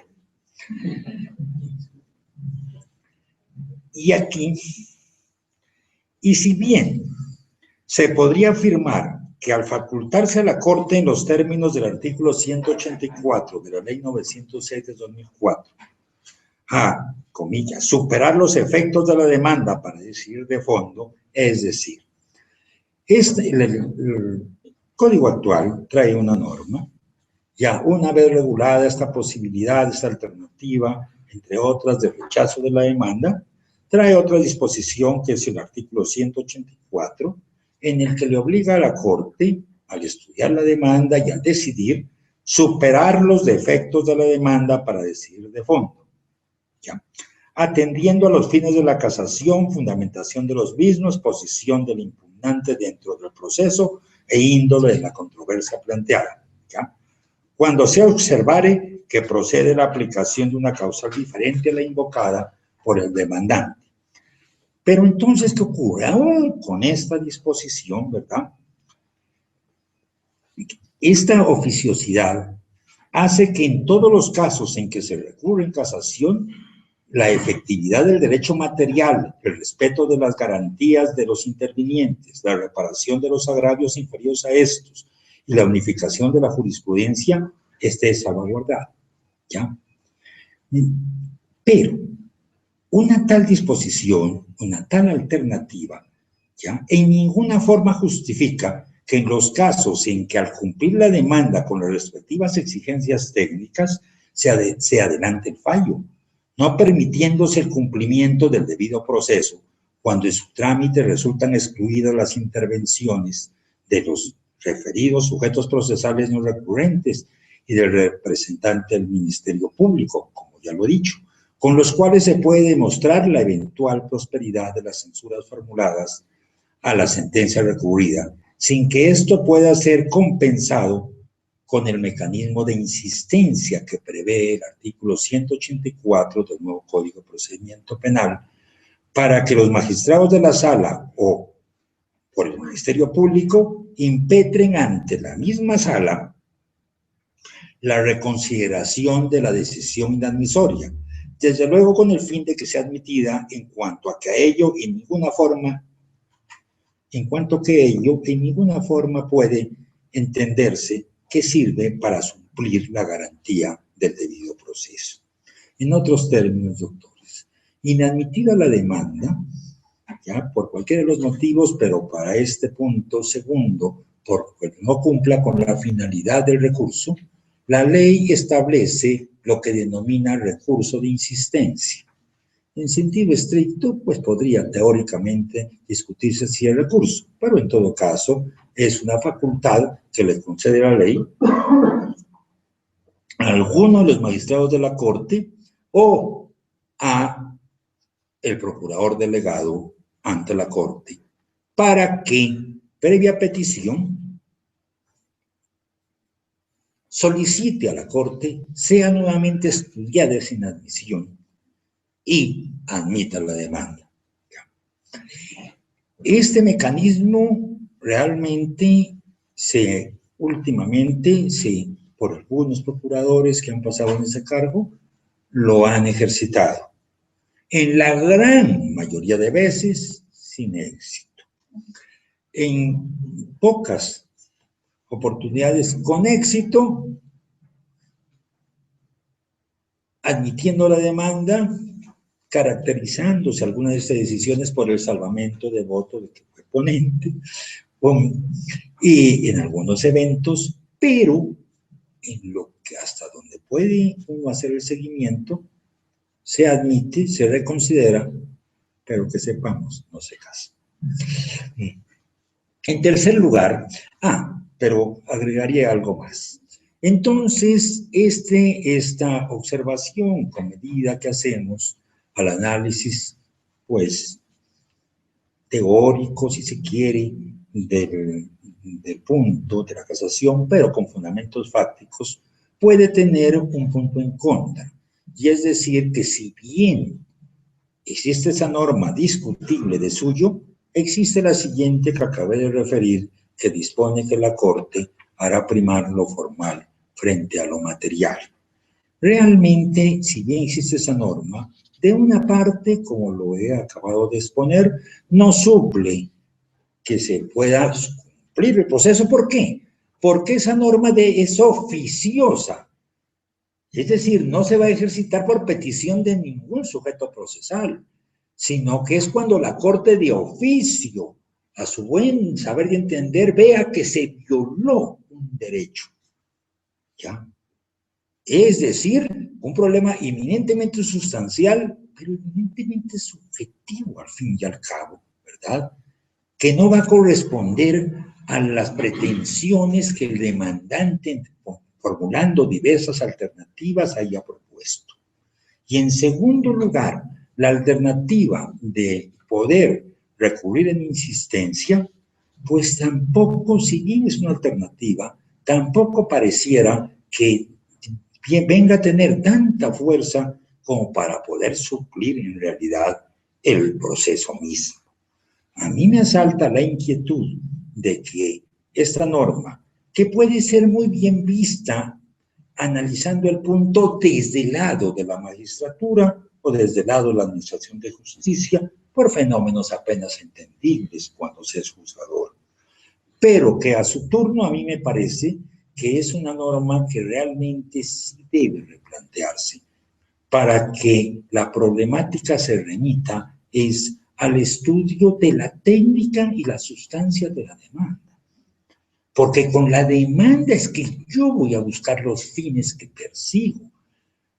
Y aquí, y si bien se podría afirmar que al facultarse a la Corte en los términos del artículo 184 de la Ley 906 de 2004, a, comillas, superar los efectos de la demanda para decidir de fondo, es decir, el Código actual trae una norma, ya una vez regulada esta posibilidad, esta alternativa, entre otras, de rechazo de la demanda, trae otra disposición que es el artículo 184, en el que le obliga a la Corte, al estudiar la demanda y al decidir, superar los defectos de la demanda para decidir de fondo, ¿ya? Atendiendo a los fines de la casación, fundamentación de los mismos, posición del impugnante dentro del proceso e índole de la controversia planteada, ¿ya? Cuando se observare que procede la aplicación de una causal diferente a la invocada por el demandante. Pero entonces, ¿qué ocurre? Aún con esta disposición, ¿verdad? Esta oficiosidad hace que en todos los casos en que se recurre en casación, la efectividad del derecho material, el respeto de las garantías de los intervinientes, la reparación de los agravios inferiores a estos y la unificación de la jurisprudencia esté salvaguardada, ¿ya? Pero una tal disposición, una tal alternativa, ¿ya?, en ninguna forma justifica que en los casos en que al cumplir la demanda con las respectivas exigencias técnicas se adelante el fallo, no permitiéndose el cumplimiento del debido proceso cuando en su trámite resultan excluidas las intervenciones de los referidos sujetos procesales no recurrentes y del representante del Ministerio Público, como ya lo he dicho, con los cuales se puede demostrar la eventual prosperidad de las censuras formuladas a la sentencia recurrida, sin que esto pueda ser compensado con el mecanismo de insistencia que prevé el artículo 184 del nuevo Código de Procedimiento Penal, para que los magistrados de la sala o por el Ministerio Público impetren ante la misma sala la reconsideración de la decisión inadmisoria, desde luego con el fin de que sea admitida en cuanto que ello en ninguna forma puede entenderse que sirve para suplir la garantía del debido proceso. En otros términos, doctores, inadmitida la demanda, ya por cualquiera de los motivos, pero para este punto segundo, porque no cumpla con la finalidad del recurso, la ley establece lo que denomina recurso de insistencia. En sentido estricto, pues podría teóricamente discutirse si es recurso, pero en todo caso es una facultad que le concede la ley a alguno de los magistrados de la Corte o a el procurador delegado ante la Corte, para que, previa petición, solicite a la Corte sea nuevamente estudiada esa inadmisión y admita la demanda. Este mecanismo realmente últimamente por algunos procuradores que han pasado en ese cargo, lo han ejercitado. En la gran mayoría de veces, sin éxito. En pocas oportunidades con éxito, admitiendo la demanda, caracterizándose algunas de estas decisiones por el salvamento de voto de que fue ponente, y en algunos eventos, pero en lo que hasta donde puede uno hacer el seguimiento, se admite, se reconsidera, pero que sepamos, no se casa. En tercer lugar, pero agregaría algo más. Entonces, esta observación con medida que hacemos al análisis, pues, teórico, si se quiere, del punto de la casación, pero con fundamentos fácticos, puede tener un punto en contra. Y es decir, que si bien existe esa norma discutible de suyo, existe la siguiente que acabé de referir, que dispone que la Corte hará primar lo formal frente a lo material. Realmente, si bien existe esa norma, de una parte, como lo he acabado de exponer, no suple que se pueda cumplir el proceso. ¿Por qué? Porque esa norma es oficiosa. Es decir, no se va a ejercitar por petición de ningún sujeto procesal, sino que es cuando la Corte de oficio, a su buen saber y entender, vea que se violó un derecho. ¿Ya? Es decir, un problema eminentemente sustancial, pero eminentemente subjetivo al fin y al cabo, ¿verdad? Que no va a corresponder a las pretensiones que el demandante, formulando diversas alternativas, haya propuesto. Y en segundo lugar, la alternativa de poder recurrir en insistencia, pues tampoco, si bien es una alternativa, tampoco pareciera que venga a tener tanta fuerza como para poder suplir en realidad el proceso mismo. A mí me asalta la inquietud de que esta norma, que puede ser muy bien vista analizando el punto desde el lado de la magistratura o desde el lado de la administración de justicia, por fenómenos apenas entendibles cuando se es juzgador, pero que a su turno a mí me parece que es una norma que realmente sí debe replantearse para que la problemática se remita al estudio de la técnica y la sustancia de la demanda. Porque con la demanda es que yo voy a buscar los fines que persigo.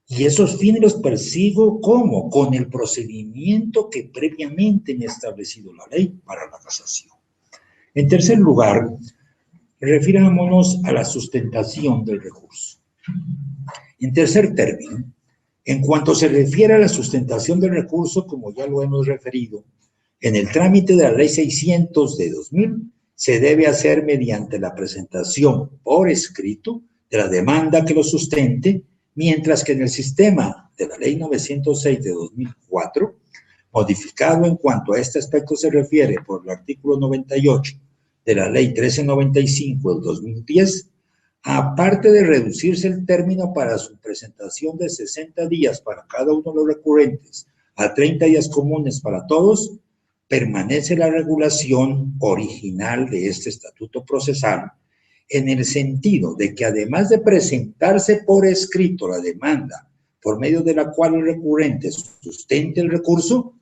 Y esos fines los persigo, ¿cómo? Con el procedimiento que previamente me ha establecido la ley para la casación. En tercer lugar, refirámonos a la sustentación del recurso. En tercer término, en cuanto se refiere a la sustentación del recurso, como ya lo hemos referido, en el trámite de la Ley 600 de 2000, se debe hacer mediante la presentación por escrito de la demanda que lo sustente, mientras que en el sistema de la Ley 906 de 2004, modificado en cuanto a este aspecto se refiere por el artículo 98 de la Ley 1395 del 2010, aparte de reducirse el término para su presentación de 60 días para cada uno de los recurrentes a 30 días comunes para todos, permanece la regulación original de este estatuto procesal en el sentido de que además de presentarse por escrito la demanda por medio de la cual el recurrente sustente el recurso,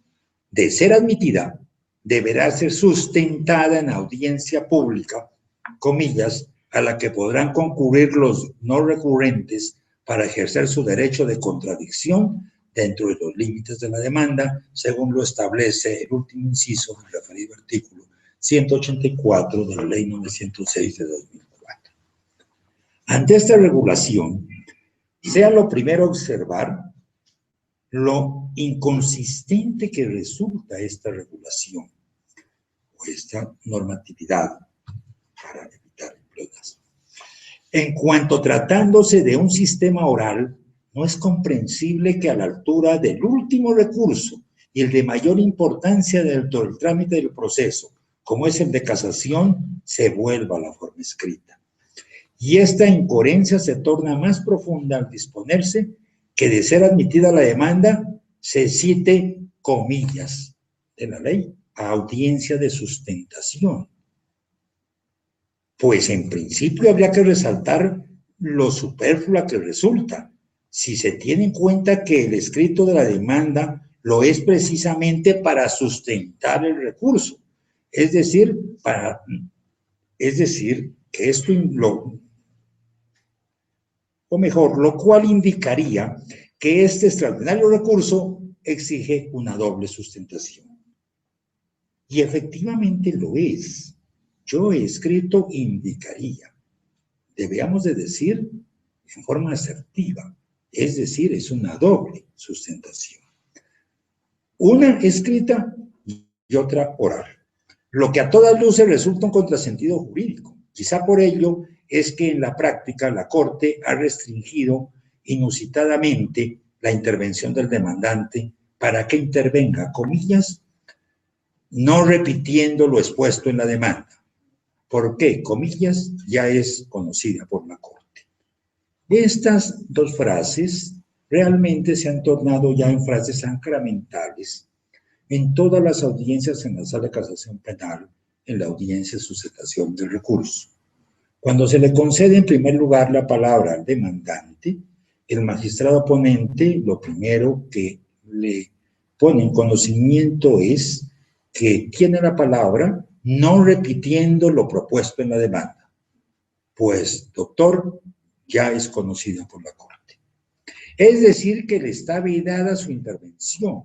de ser admitida, deberá ser sustentada en audiencia pública, comillas, a la que podrán concurrir los no recurrentes para ejercer su derecho de contradicción dentro de los límites de la demanda, según lo establece el último inciso del referido artículo 184 de la Ley 906 de 2004. Ante esta regulación, sea lo primero observar lo inconsistente que resulta esta regulación o esta normatividad para evitar el pleonasmo. En cuanto tratándose de un sistema oral, no es comprensible que a la altura del último recurso y el de mayor importancia dentro del trámite del proceso, como es el de casación, se vuelva a la forma escrita. Y esta incoherencia se torna más profunda al disponerse que de ser admitida la demanda, se cite, comillas, de la ley, a audiencia de sustentación. Pues en principio habría que resaltar lo superflua que resulta, si se tiene en cuenta que el escrito de la demanda lo es precisamente para sustentar el recurso. Es decir, que esto, lo cual indicaría que este extraordinario recurso exige una doble sustentación. Y efectivamente lo es. Yo he escrito indicaría. Debíamos de decir en forma asertiva. Es decir, es una doble sustentación. Una escrita y otra oral. Lo que a todas luces resulta un contrasentido jurídico. Quizá por ello es que en la práctica la Corte ha restringido inusitadamente la intervención del demandante para que intervenga, comillas, no repitiendo lo expuesto en la demanda. ¿Por qué? Comillas, ya es conocida por la Corte. Estas dos frases realmente se han tornado ya en frases sacramentales en todas las audiencias en la Sala de Casación Penal, en la audiencia de suscitación del recurso. Cuando se le concede en primer lugar la palabra al demandante, el magistrado ponente lo primero que le pone en conocimiento es que tiene la palabra no repitiendo lo propuesto en la demanda. Pues, doctor, ya es conocida por la Corte. Es decir, que le está vedada su intervención,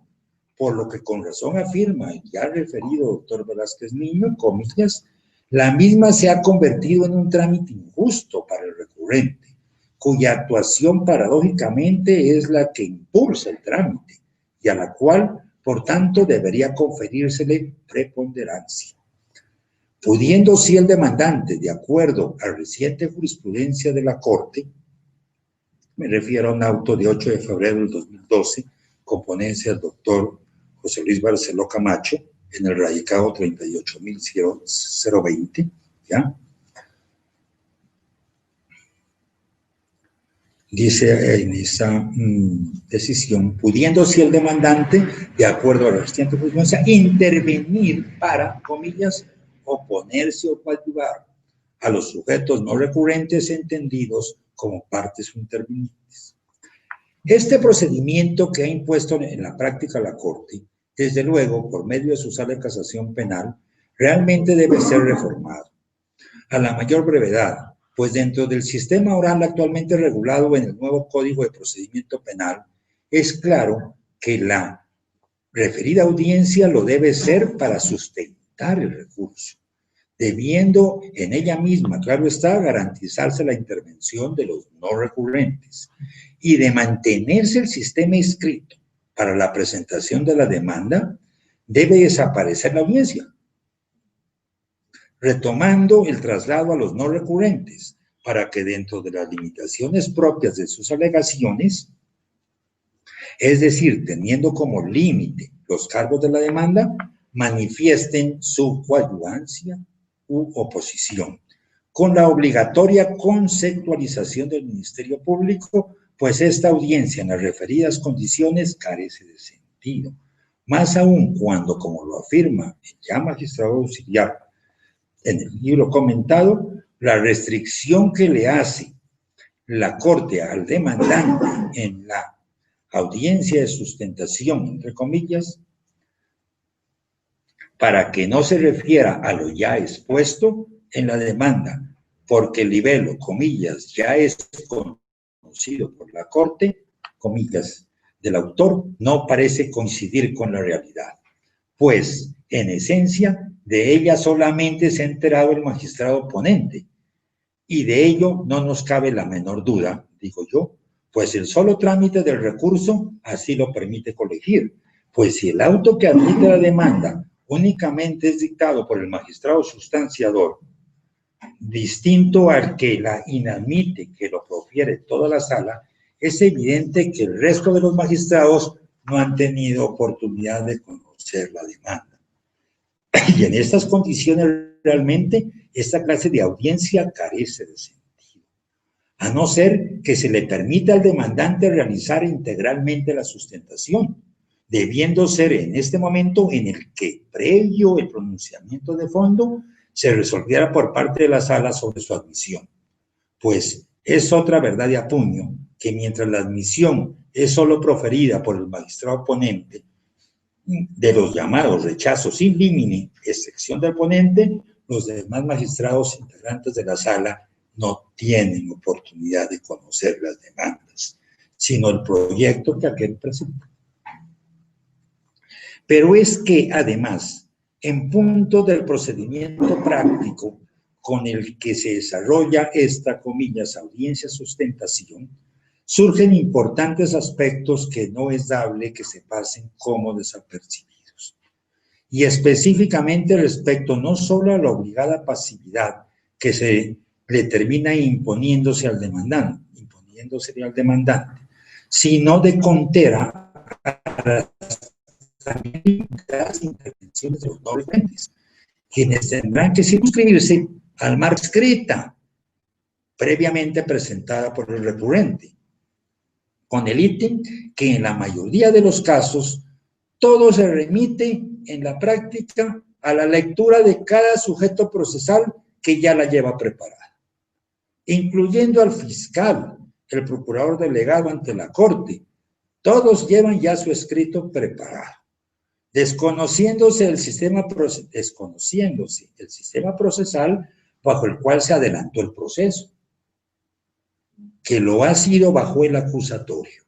por lo que con razón afirma el ya referido doctor Velázquez Niño, comillas, la misma se ha convertido en un trámite injusto para el recurrente, cuya actuación paradójicamente es la que impulsa el trámite y a la cual, por tanto, debería conferírsele preponderancia. Pudiendo sí el demandante, de acuerdo a reciente jurisprudencia de la Corte, me refiero a un auto de 8 de febrero del 2012, con ponencia del doctor José Luis Barceló Camacho, en el radicado 38.020, ¿ya? Dice en esa decisión, pudiendo si el demandante, de acuerdo a la reciente jurisprudencia, intervenir para, comillas, oponerse o coadyuvar a los sujetos no recurrentes entendidos como partes o intervinientes. Este procedimiento que ha impuesto en la práctica la Corte, desde luego, por medio de su Sala de Casación Penal, realmente debe ser reformado a la mayor brevedad, pues dentro del sistema oral actualmente regulado en el nuevo Código de Procedimiento Penal, es claro que la referida audiencia lo debe ser para sustentar el recurso, debiendo en ella misma, claro está, garantizarse la intervención de los no recurrentes y de mantenerse el sistema escrito para la presentación de la demanda, debe desaparecer la audiencia, retomando el traslado a los no recurrentes, para que dentro de las limitaciones propias de sus alegaciones, es decir, teniendo como límite los cargos de la demanda, manifiesten su coadyuvancia u oposición, con la obligatoria conceptualización del Ministerio Público, pues esta audiencia en las referidas condiciones carece de sentido, más aún cuando, como lo afirma el ya magistrado auxiliar en el libro comentado, la restricción que le hace la Corte al demandante en la audiencia de sustentación, entre comillas, para que no se refiera a lo ya expuesto en la demanda, porque el libelo, comillas, ya es conocido por la Corte, comillas, del autor, no parece coincidir con la realidad, pues, en esencia, de ella solamente se ha enterado el magistrado ponente, y de ello no nos cabe la menor duda, digo yo, pues el solo trámite del recurso así lo permite colegir, pues si el auto que admite la demanda únicamente es dictado por el magistrado sustanciador, distinto al que la inadmite, que lo profiere toda la sala, es evidente que el resto de los magistrados no han tenido oportunidad de conocer la demanda. Y en estas condiciones realmente esta clase de audiencia carece de sentido, a no ser que se le permita al demandante realizar integralmente la sustentación, debiendo ser en este momento en el que, previo el pronunciamiento de fondo, se resolviera por parte de la sala sobre su admisión. Pues es otra verdad de apuño que mientras la admisión es solo proferida por el magistrado ponente, de los llamados rechazos in limine, excepción del ponente, los demás magistrados integrantes de la sala no tienen oportunidad de conocer las demandas, sino el proyecto que aquel presenta. Pero es que, además, en punto del procedimiento práctico con el que se desarrolla esta, comillas, audiencia sustentación, surgen importantes aspectos que no es dable que se pasen como desapercibidos. Y específicamente respecto no solo a la obligada pasividad que se le termina imponiéndose al demandante, sino de contera a las intervenciones de los no recurrentes, quienes tendrán que circunscribirse al marca escrita previamente presentada por el recurrente, con el ítem que en la mayoría de los casos todo se remite en la práctica a la lectura de cada sujeto procesal que ya la lleva preparada, incluyendo al fiscal, el procurador delegado ante la Corte. Todos llevan ya su escrito preparado, desconociéndose el sistema procesal bajo el cual se adelantó el proceso, que lo ha sido bajo el acusatorio,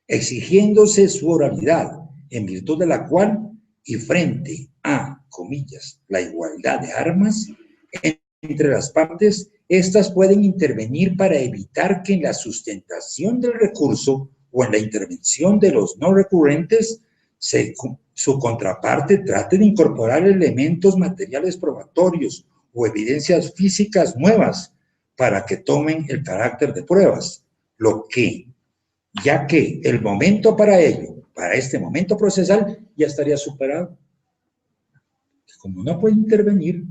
exigiéndose su oralidad, en virtud de la cual, y frente a, comillas, la igualdad de armas entre las partes, estas pueden intervenir para evitar que en la sustentación del recurso o en la intervención de los no recurrentes su contraparte trate de incorporar elementos materiales probatorios o evidencias físicas nuevas para que tomen el carácter de pruebas, ya que el momento para ello, para este momento procesal, ya estaría superado. Como no puede intervenir,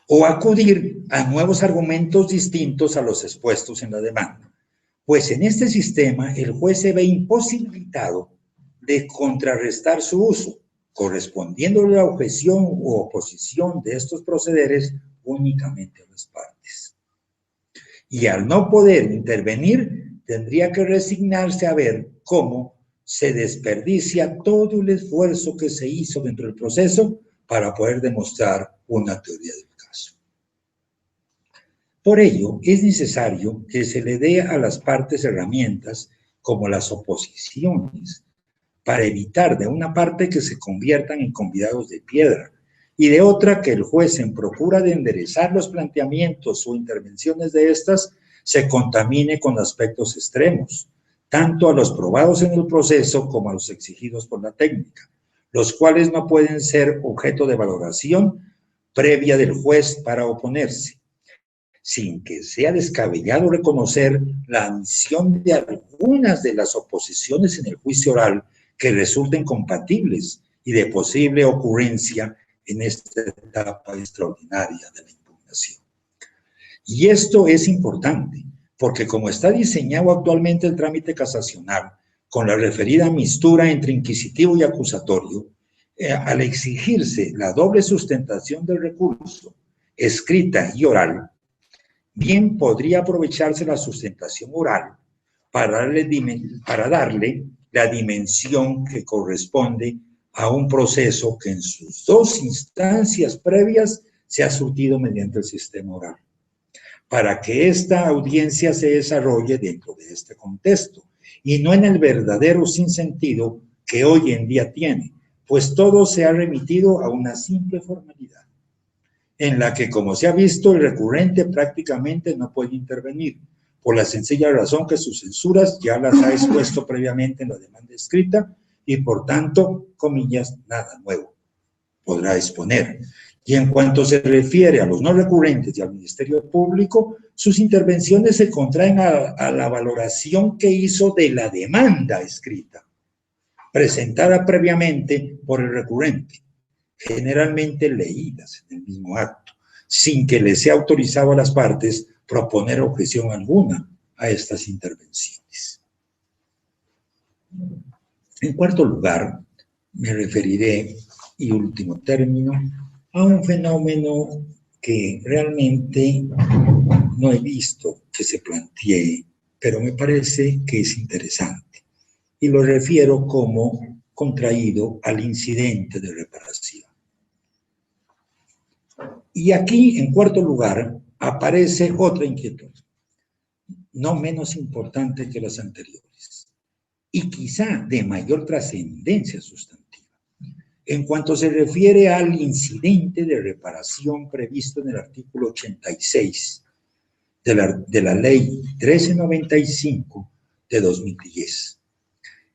o acudir a nuevos argumentos distintos a los expuestos en la demanda, pues en este sistema el juez se ve imposibilitado de contrarrestar su uso, correspondiendo la objeción u oposición de estos procederes únicamente a las partes. Y al no poder intervenir, tendría que resignarse a ver cómo se desperdicia todo el esfuerzo que se hizo dentro del proceso para poder demostrar una teoría del caso. Por ello, es necesario que se le dé a las partes herramientas como las oposiciones, para evitar de una parte que se conviertan en convidados de piedra y de otra que el juez, en procura de enderezar los planteamientos o intervenciones de estas, se contamine con aspectos extremos, tanto a los probados en el proceso como a los exigidos por la técnica, los cuales no pueden ser objeto de valoración previa del juez para oponerse, sin que sea descabellado reconocer la admisión de algunas de las oposiciones en el juicio oral que resulten compatibles y de posible ocurrencia en esta etapa extraordinaria de la impugnación. Y esto es importante, porque como está diseñado actualmente el trámite casacional, con la referida mixtura entre inquisitivo y acusatorio, al exigirse la doble sustentación del recurso, escrita y oral, bien podría aprovecharse la sustentación oral para darle la dimensión que corresponde a un proceso que en sus dos instancias previas se ha surtido mediante el sistema oral, para que esta audiencia se desarrolle dentro de este contexto y no en el verdadero sinsentido que hoy en día tiene, pues todo se ha remitido a una simple formalidad, en la que, como se ha visto, el recurrente prácticamente no puede intervenir, por la sencilla razón que sus censuras ya las ha expuesto previamente en la demanda escrita y, por tanto, comillas, nada nuevo podrá exponer. Y en cuanto se refiere a los no recurrentes y al Ministerio Público, sus intervenciones se contraen a la valoración que hizo de la demanda escrita, presentada previamente por el recurrente, generalmente leídas en el mismo acto, sin que les sea autorizado a las partes proponer objeción alguna a estas intervenciones. En cuarto lugar, me referiré, y último término, a un fenómeno que realmente no he visto que se plantee, pero me parece que es interesante, y lo refiero como contraído al incidente de reparación. Y aquí, en cuarto lugar, aparece otra inquietud, no menos importante que las anteriores, y quizá de mayor trascendencia sustantiva. En cuanto se refiere al incidente de reparación previsto en el artículo 86 de la Ley 1395 de 2010,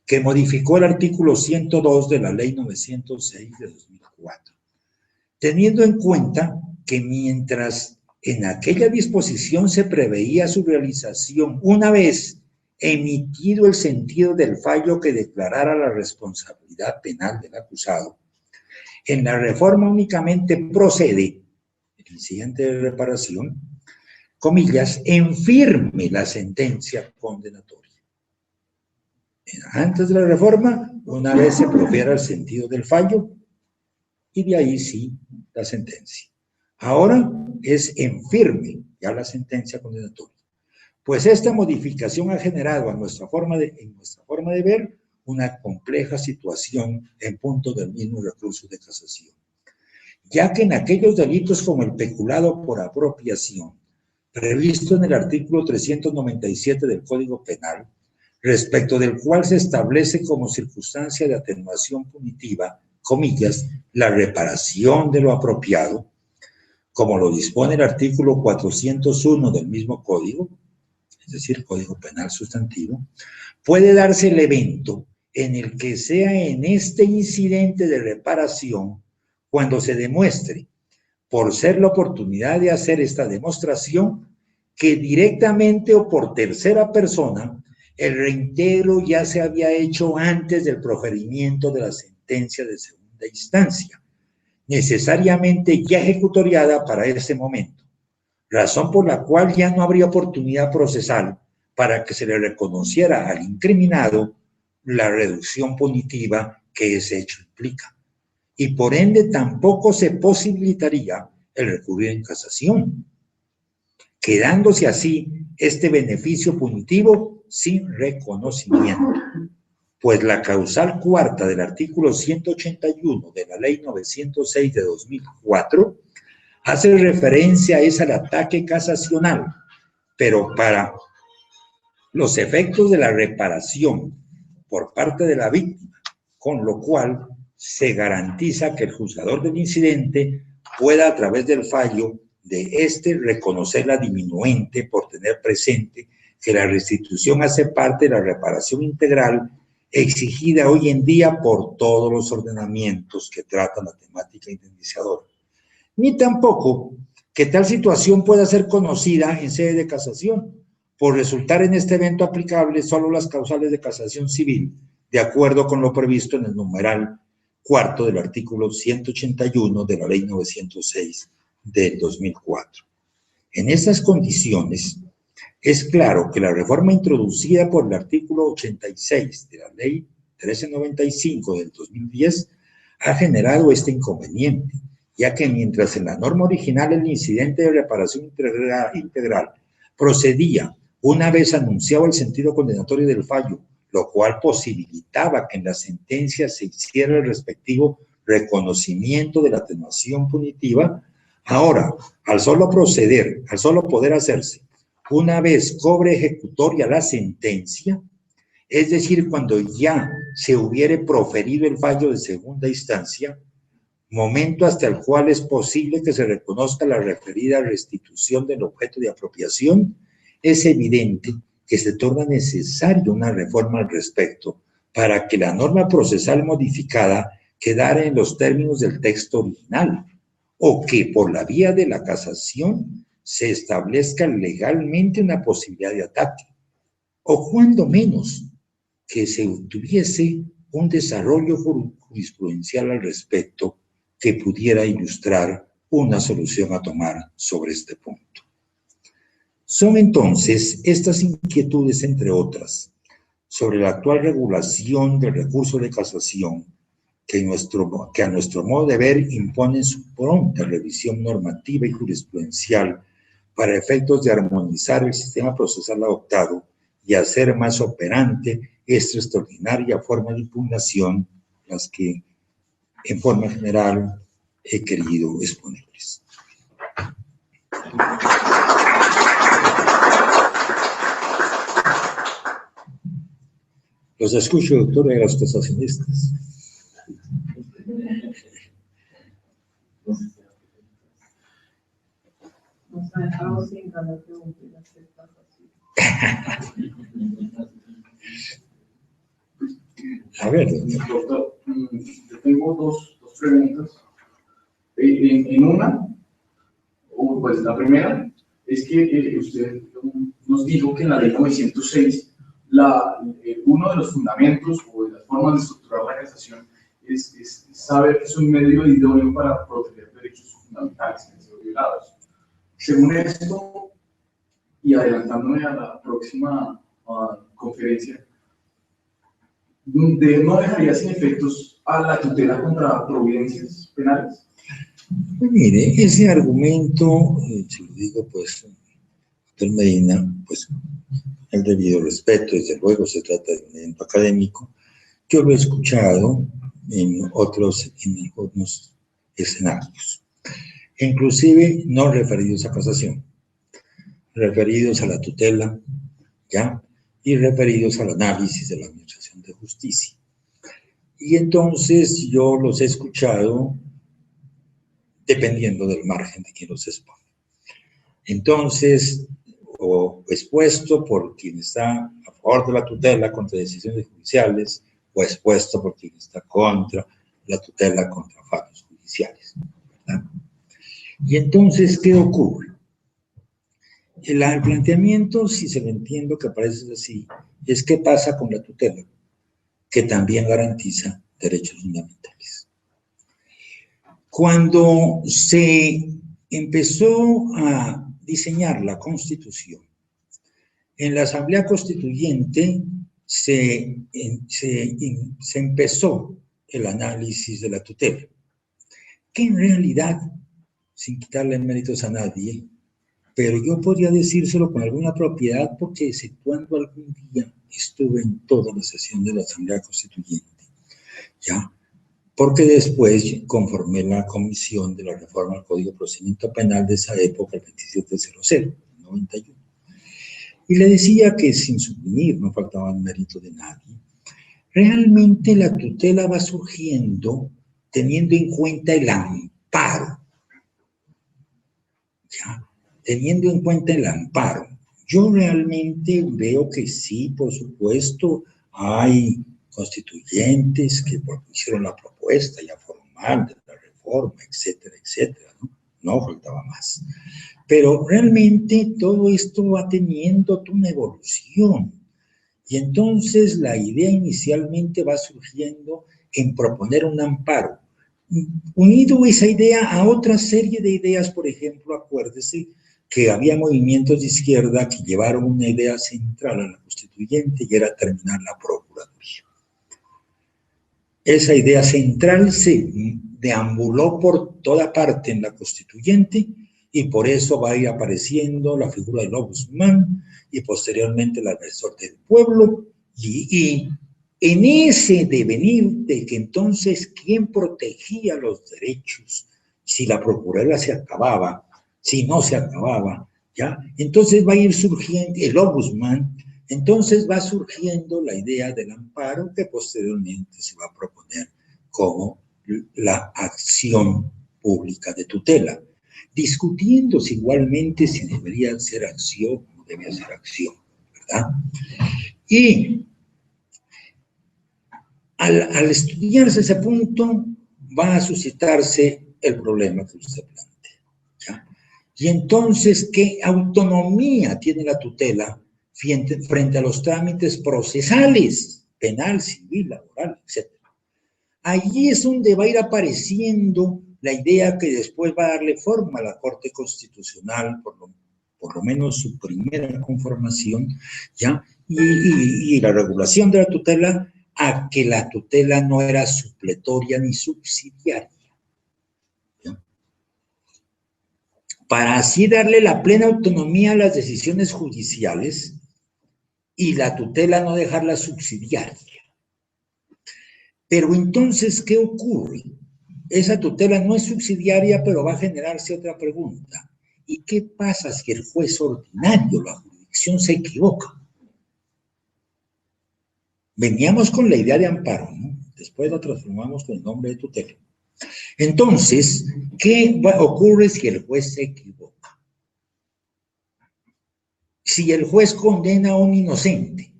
que modificó el artículo 102 de la Ley 906 de 2004, teniendo en cuenta que mientras En aquella disposición se preveía su realización una vez emitido el sentido del fallo que declarara la responsabilidad penal del acusado. En la reforma únicamente procede el incidente de reparación, comillas, en firme la sentencia condenatoria. Antes de la reforma, una vez se profiera el sentido del fallo, y de ahí sí la sentencia. Ahora es en firme ya la sentencia condenatoria. Pues esta modificación ha generado en nuestra forma de ver una compleja situación en punto del mismo recurso de casación, ya que en aquellos delitos como el peculado por apropiación, previsto en el artículo 397 del Código Penal, respecto del cual se establece como circunstancia de atenuación punitiva, comillas, la reparación de lo apropiado, como lo dispone el artículo 401 del mismo código, es decir, Código Penal sustantivo, puede darse el evento en el que sea en este incidente de reparación cuando se demuestre, por ser la oportunidad de hacer esta demostración, que directamente o por tercera persona el reintegro ya se había hecho antes del proferimiento de la sentencia de segunda instancia, necesariamente ya ejecutoriada para ese momento, razón por la cual ya no habría oportunidad procesal para que se le reconociera al incriminado la reducción punitiva que ese hecho implica. Y por ende tampoco se posibilitaría el recurrir en casación, quedándose así este beneficio punitivo sin reconocimiento, pues la causal cuarta del artículo 181 de la Ley 906 de 2004 hace referencia al ataque casacional, pero para los efectos de la reparación por parte de la víctima, con lo cual se garantiza que el juzgador del incidente pueda, a través del fallo de este, reconocer la diminuente por tener presente que la restitución hace parte de la reparación integral exigida hoy en día por todos los ordenamientos que tratan la temática indemnizadora. Ni tampoco que tal situación pueda ser conocida en sede de casación, por resultar en este evento aplicable solo las causales de casación civil, de acuerdo con lo previsto en el numeral cuarto del artículo 181 de la Ley 906 del 2004. En estas condiciones, es claro que la reforma introducida por el artículo 86 de la Ley 1395 del 2010 ha generado este inconveniente, ya que mientras en la norma original el incidente de reparación integral procedía una vez anunciado el sentido condenatorio del fallo, lo cual posibilitaba que en la sentencia se hiciera el respectivo reconocimiento de la atenuación punitiva, ahora, al solo poder hacerse una vez cobre ejecutoria la sentencia, es decir, cuando ya se hubiere proferido el fallo de segunda instancia, momento hasta el cual es posible que se reconozca la referida restitución del objeto de apropiación, es evidente que se torna necesaria una reforma al respecto para que la norma procesal modificada quedara en los términos del texto original, o que por la vía de la casación se establezca legalmente una posibilidad de ataque, o cuando menos que se tuviese un desarrollo jurisprudencial al respecto que pudiera ilustrar una solución a tomar sobre este punto. Son entonces estas inquietudes, entre otras, sobre la actual regulación del recurso de casación que a nuestro modo de ver imponen su pronta revisión normativa y jurisprudencial para efectos de armonizar el sistema procesal adoptado y hacer más operante esta extraordinaria forma de impugnación, las que en forma general he querido exponerles. Los escucho, doctora, de los casacionistas. Nos ha dejado sin ganas de volver a hacer casación. A ver, doctor, yo tengo dos preguntas. En una, Pues la primera es que usted nos dijo que en la ley 906 uno de los fundamentos o de las formas de estructurar la casación es saber que es un medio idóneo para proteger derechos fundamentales que han sido violados. Según esto, y adelantándome a la próxima conferencia, ¿no dejaría sin efectos a la tutela contra providencias penales? Mire, ese argumento, si lo digo, pues, doctor Medina, pues, el debido respeto, desde luego se trata de un evento académico, yo lo he escuchado en algunos escenarios, inclusive no referidos a casación, referidos a la tutela, ¿ya? Y referidos al análisis de la Administración de Justicia. Y entonces yo los he escuchado dependiendo del margen de quien los expone. Entonces, o expuesto por quien está a favor de la tutela contra decisiones judiciales, o expuesto por quien está contra la tutela contra fallos judiciales, ¿verdad? Y entonces, ¿qué ocurre? El planteamiento, si se lo entiendo que aparece así, es qué pasa con la tutela, que también garantiza derechos fundamentales. Cuando se empezó a diseñar la Constitución, en la Asamblea Constituyente se empezó el análisis de la tutela, que en realidad, sin quitarle méritos a nadie, pero yo podría decírselo con alguna propiedad porque exceptuando algún día estuve en toda la sesión de la Asamblea Constituyente, ¿ya? Porque después conformé la comisión de la reforma al Código de Procedimiento Penal de esa época, el 2700, el 91. Y le decía que sin suprimir, no faltaba el mérito de nadie, realmente la tutela va surgiendo teniendo en cuenta el amparo, ¿ya? Teniendo en cuenta el amparo. Yo realmente veo que sí, por supuesto, hay constituyentes que hicieron la propuesta ya formal de la reforma, etcétera, etcétera, ¿no? No faltaba más. Pero realmente todo esto va teniendo una evolución. Y entonces la idea inicialmente va surgiendo en proponer un amparo. Unido esa idea a otra serie de ideas, por ejemplo, acuérdese que había movimientos de izquierda que llevaron una idea central a la constituyente y era terminar la procuraduría. Esa idea central se deambuló por toda parte en la constituyente y por eso va a ir apareciendo la figura del ombudsman y posteriormente el defensor del pueblo y en ese devenir de que entonces quién protegía los derechos si la procuraduría se acababa, si no se acababa, ¿ya? Entonces va a ir surgiendo el ombudsman, entonces va surgiendo la idea del amparo que posteriormente se va a proponer como la acción pública de tutela, discutiéndose igualmente si debería ser acción o no debía ser acción, ¿verdad? Y al estudiarse ese punto va a suscitarse el problema que usted plantea, ¿ya? Y entonces, ¿qué autonomía tiene la tutela frente a los trámites procesales, penal, civil, laboral, etcétera? Allí es donde va a ir apareciendo la idea que después va a darle forma a la Corte Constitucional, por lo menos su primera conformación, ¿ya? Y la regulación de la tutela, a que la tutela no era supletoria ni subsidiaria, ¿ya? Para así darle la plena autonomía a las decisiones judiciales y la tutela no dejarla subsidiaria. Pero entonces, ¿qué ocurre? Esa tutela no es subsidiaria, pero va a generarse otra pregunta. ¿Y qué pasa si el juez ordinario, la jurisdicción, se equivoca? Veníamos con la idea de amparo, ¿no? Después lo transformamos con el nombre de tutela. Entonces, ¿qué ocurre si el juez se equivoca? Si el juez condena a un inocente,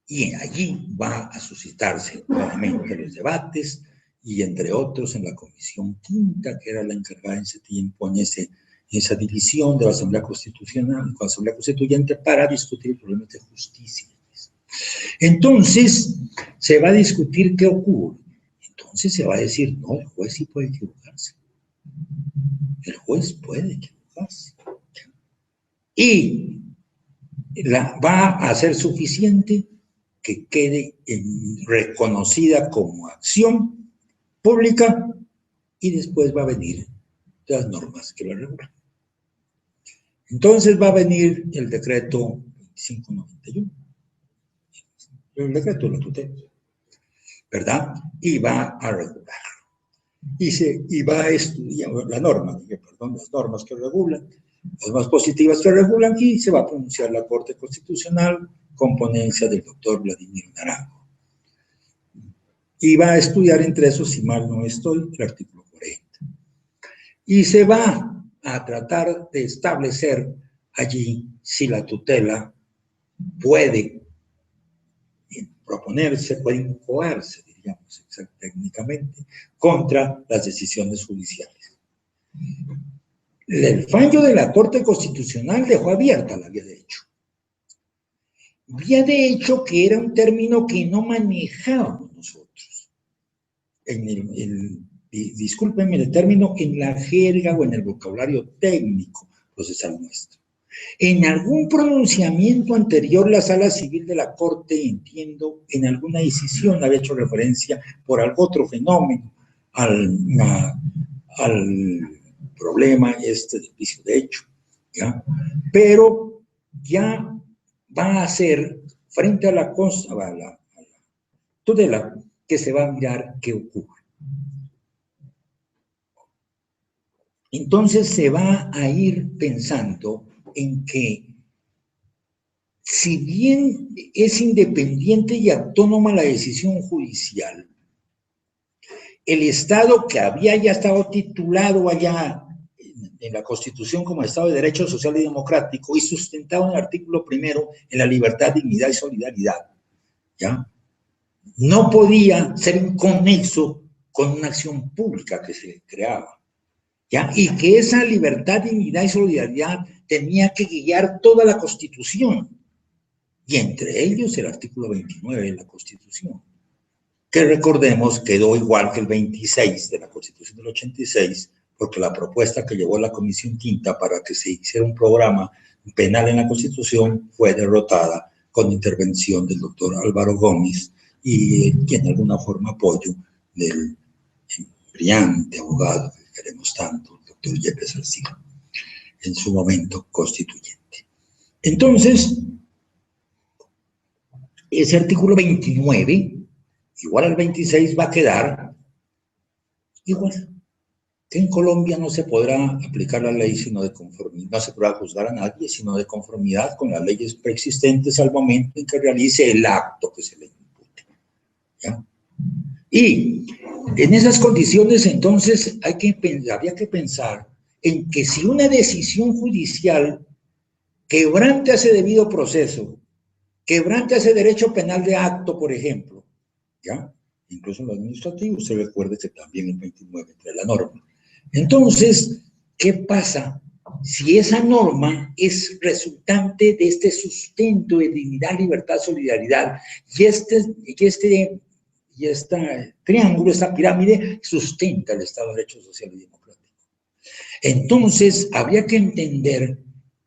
y allí va a suscitarse nuevamente los debates, y entre otros en la Comisión Quinta, que era la encargada en ese tiempo, en ese esa división de la Asamblea Constitucional, con la Asamblea Constituyente, para discutir problemas de justicia. Entonces, se va a discutir qué ocurre. Entonces se va a decir, no, el juez sí puede equivocarse. El juez puede equivocarse. Y va a ser suficiente que quede reconocida como acción pública y después va a venir las normas que la regulan. Entonces va a venir el decreto 2591, el decreto de la tutela, ¿verdad? Y va a regular. Y va a estudiar las normas que regulan, las más positivas que regulan, y se va a pronunciar la Corte Constitucional con ponencia del doctor Vladimir Naranjo. Y va a estudiar entre esos, si mal no estoy, el artículo 40. Y se va a tratar de establecer allí si la tutela puede proponerse, puede incoarse, diríamos técnicamente, contra las decisiones judiciales. El fallo de la Corte Constitucional dejó abierta la vía de hecho. Vía de hecho que era un término que no manejábamos nosotros. Discúlpenme el término, en la jerga o en el vocabulario técnico procesal nuestro. En algún pronunciamiento anterior, la Sala Civil de la Corte, entiendo, en alguna decisión había hecho referencia por algún otro fenómeno al problema del vicio de hecho, ¿ya? Pero ya va a ser frente a la tutela que se va a mirar qué ocurre. Entonces se va a ir pensando en que, si bien es independiente y autónoma la decisión judicial, el Estado, que había ya estado titulado allá en la Constitución como Estado de Derecho Social y Democrático y sustentado en el artículo 1 en la libertad, dignidad y solidaridad, ¿ya? No podía ser inconexo con una acción pública que se creaba, ¿ya? Y que esa libertad, dignidad y solidaridad tenía que guiar toda la Constitución, y entre ellos el artículo 29 de la Constitución, que recordemos quedó igual que el 26 de la Constitución del 86, porque la propuesta que llevó la Comisión Quinta para que se hiciera un programa penal en la Constitución fue derrotada con intervención del doctor Álvaro Gómez y en alguna forma apoyo del brillante abogado que queremos tanto, el doctor Yepes Arcila, en su momento constituyente. Entonces, ese artículo 29, igual al 26, va a quedar igual. Que en Colombia no se podrá aplicar la ley sino de conformidad, no se podrá juzgar a nadie sino de conformidad con las leyes preexistentes al momento en que realice el acto que se le impute, ¿ya? Y en esas condiciones, entonces, habría que pensar en que si una decisión judicial quebrante ese debido proceso, quebrante ese derecho penal de acto, por ejemplo, ¿ya? Incluso en lo administrativo, se recuerde que también el 29 trae la norma. Entonces, ¿qué pasa si esa norma es resultante de este sustento de dignidad, libertad, solidaridad, y este triángulo, esta pirámide, sustenta el Estado de Derecho Social y Democrático? Entonces, habría que entender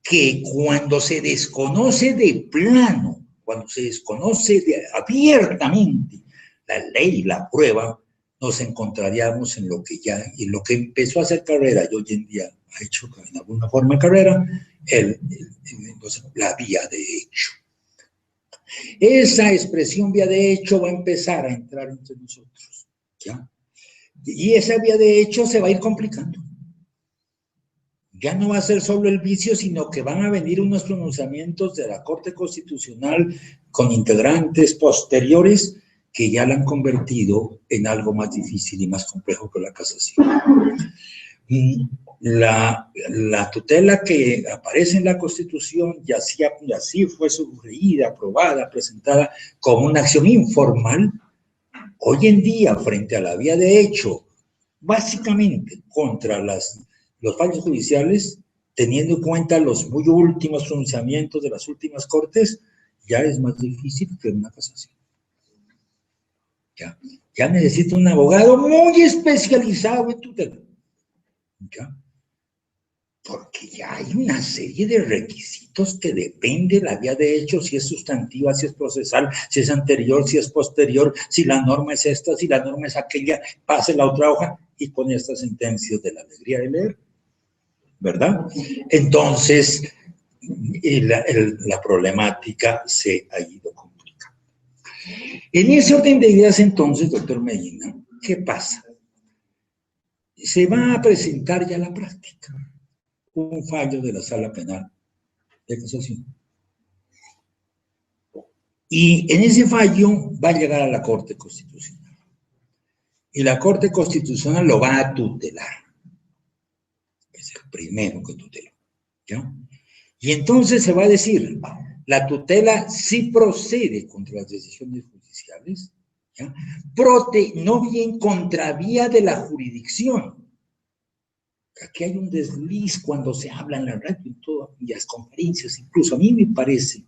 que cuando se desconoce de plano, cuando se desconoce abiertamente la ley, la prueba, nos encontraríamos en lo que empezó a hacer carrera y hoy en día ha hecho en alguna forma carrera, la vía de hecho. Esa expresión vía de hecho va a empezar a entrar entre nosotros, ¿ya? Y esa vía de hecho se va a ir complicando. Ya no va a ser solo el vicio, sino que van a venir unos pronunciamientos de la Corte Constitucional con integrantes posteriores que ya la han convertido en algo más difícil y más complejo que la casación. La tutela que aparece en la Constitución y así fue sugerida, aprobada, presentada como una acción informal, hoy en día, frente a la vía de hecho, básicamente contra los fallos judiciales, teniendo en cuenta los muy últimos pronunciamientos de las últimas cortes, ya es más difícil que una casación. Ya necesito un abogado muy especializado en tutela. ¿Ya? Porque ya hay una serie de requisitos que depende de la vía de hecho, si es sustantiva, si es procesal, si es anterior, si es posterior, si la norma es esta, si la norma es aquella, pase la otra hoja, y con estas sentencias de la alegría de leer, ¿verdad? Entonces, la problemática se ha ido complicando. En ese orden de ideas, entonces, doctor Medina, ¿qué pasa? Se va a presentar ya la práctica, un fallo de la Sala Penal de Casación. Y en ese fallo va a llegar a la Corte Constitucional. Y la Corte Constitucional lo va a tutelar. Es el primero que tuteló, ¿ya? Y entonces se va a decir, la tutela sí procede contra las decisiones judiciales, ¿ya? No bien contravía de la jurisdicción. Aquí hay un desliz cuando se habla en la radio y todas las conferencias, incluso a mí me parece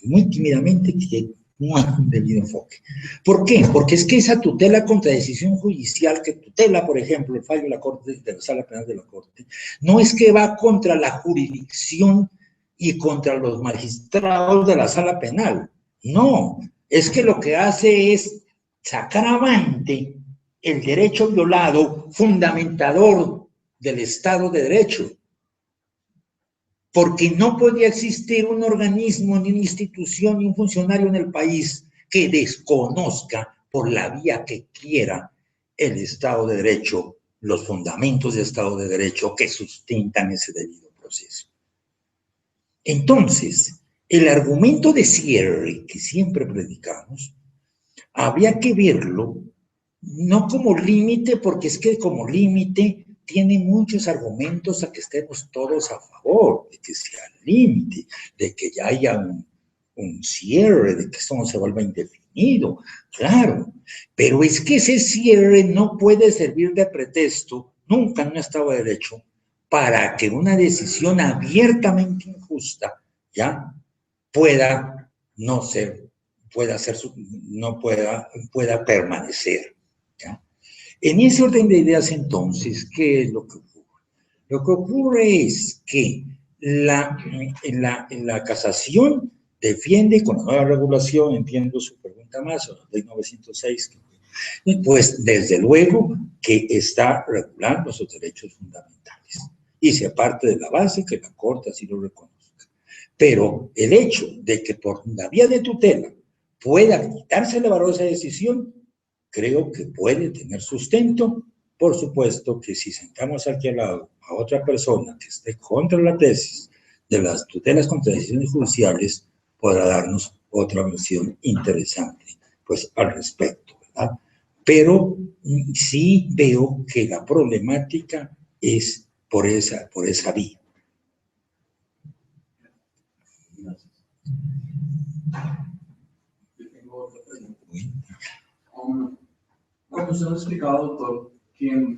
muy tímidamente que no hay un debido enfoque. ¿Por qué? Porque es que esa tutela contra decisión judicial que tutela, por ejemplo, el fallo de la Corte, de la Sala Penal de la Corte, no es que va contra la jurisdicción y contra los magistrados de la Sala Penal. No, es que lo que hace es sacar avante el derecho violado fundamentador del Estado de Derecho, porque no podía existir un organismo, ni una institución, ni un funcionario en el país que desconozca por la vía que quiera el Estado de Derecho, los fundamentos del Estado de Derecho que sustentan ese debido proceso. Entonces, el argumento de cierre que siempre predicamos, habría que verlo no como límite, porque es que como límite tiene muchos argumentos a que estemos todos a favor, de que sea límite, de que ya haya un cierre, de que esto no se vuelva indefinido, claro, pero es que ese cierre no puede servir de pretexto, nunca en un Estado de Derecho, para que una decisión abiertamente injusta, ya, pueda no ser, pueda permanecer, ¿ya? En ese orden de ideas, entonces, ¿qué es lo que ocurre? Lo que ocurre es que la casación defiende con la nueva regulación, entiendo su pregunta más, o la ley 906, pues desde luego que está regulando sus derechos fundamentales y se parte de la base que la Corte así lo reconozca. Pero el hecho de que por la vía de tutela pueda quitarse la valorosa decisión, creo que puede tener sustento. Por supuesto que si sentamos aquí al lado a otra persona que esté contra la tesis de las tutelas contra decisiones judiciales, podrá darnos otra versión interesante, pues, al respecto, ¿verdad? Pero sí veo que la problemática es por esa vía. Como usted nos ha explicado, doctor, que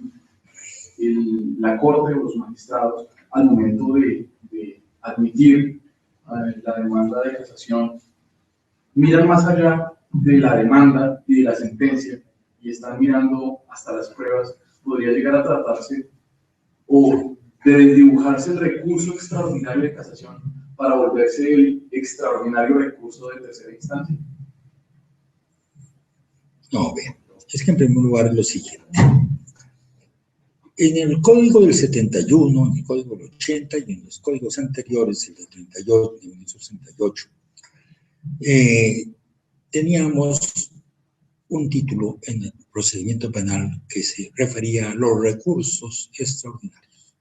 la Corte o los magistrados, al momento de admitir la demanda de casación, miran más allá de la demanda y de la sentencia y están mirando hasta las pruebas. Podría llegar a tratarse o de desdibujarse el recurso extraordinario de casación para volverse el extraordinario recurso de tercera instancia. No, vean, es que en primer lugar es lo siguiente. En el Código del 71, en el Código del 80 y en los códigos anteriores, el del 38, de 1968, teníamos un título en el procedimiento penal que se refería a los recursos extraordinarios.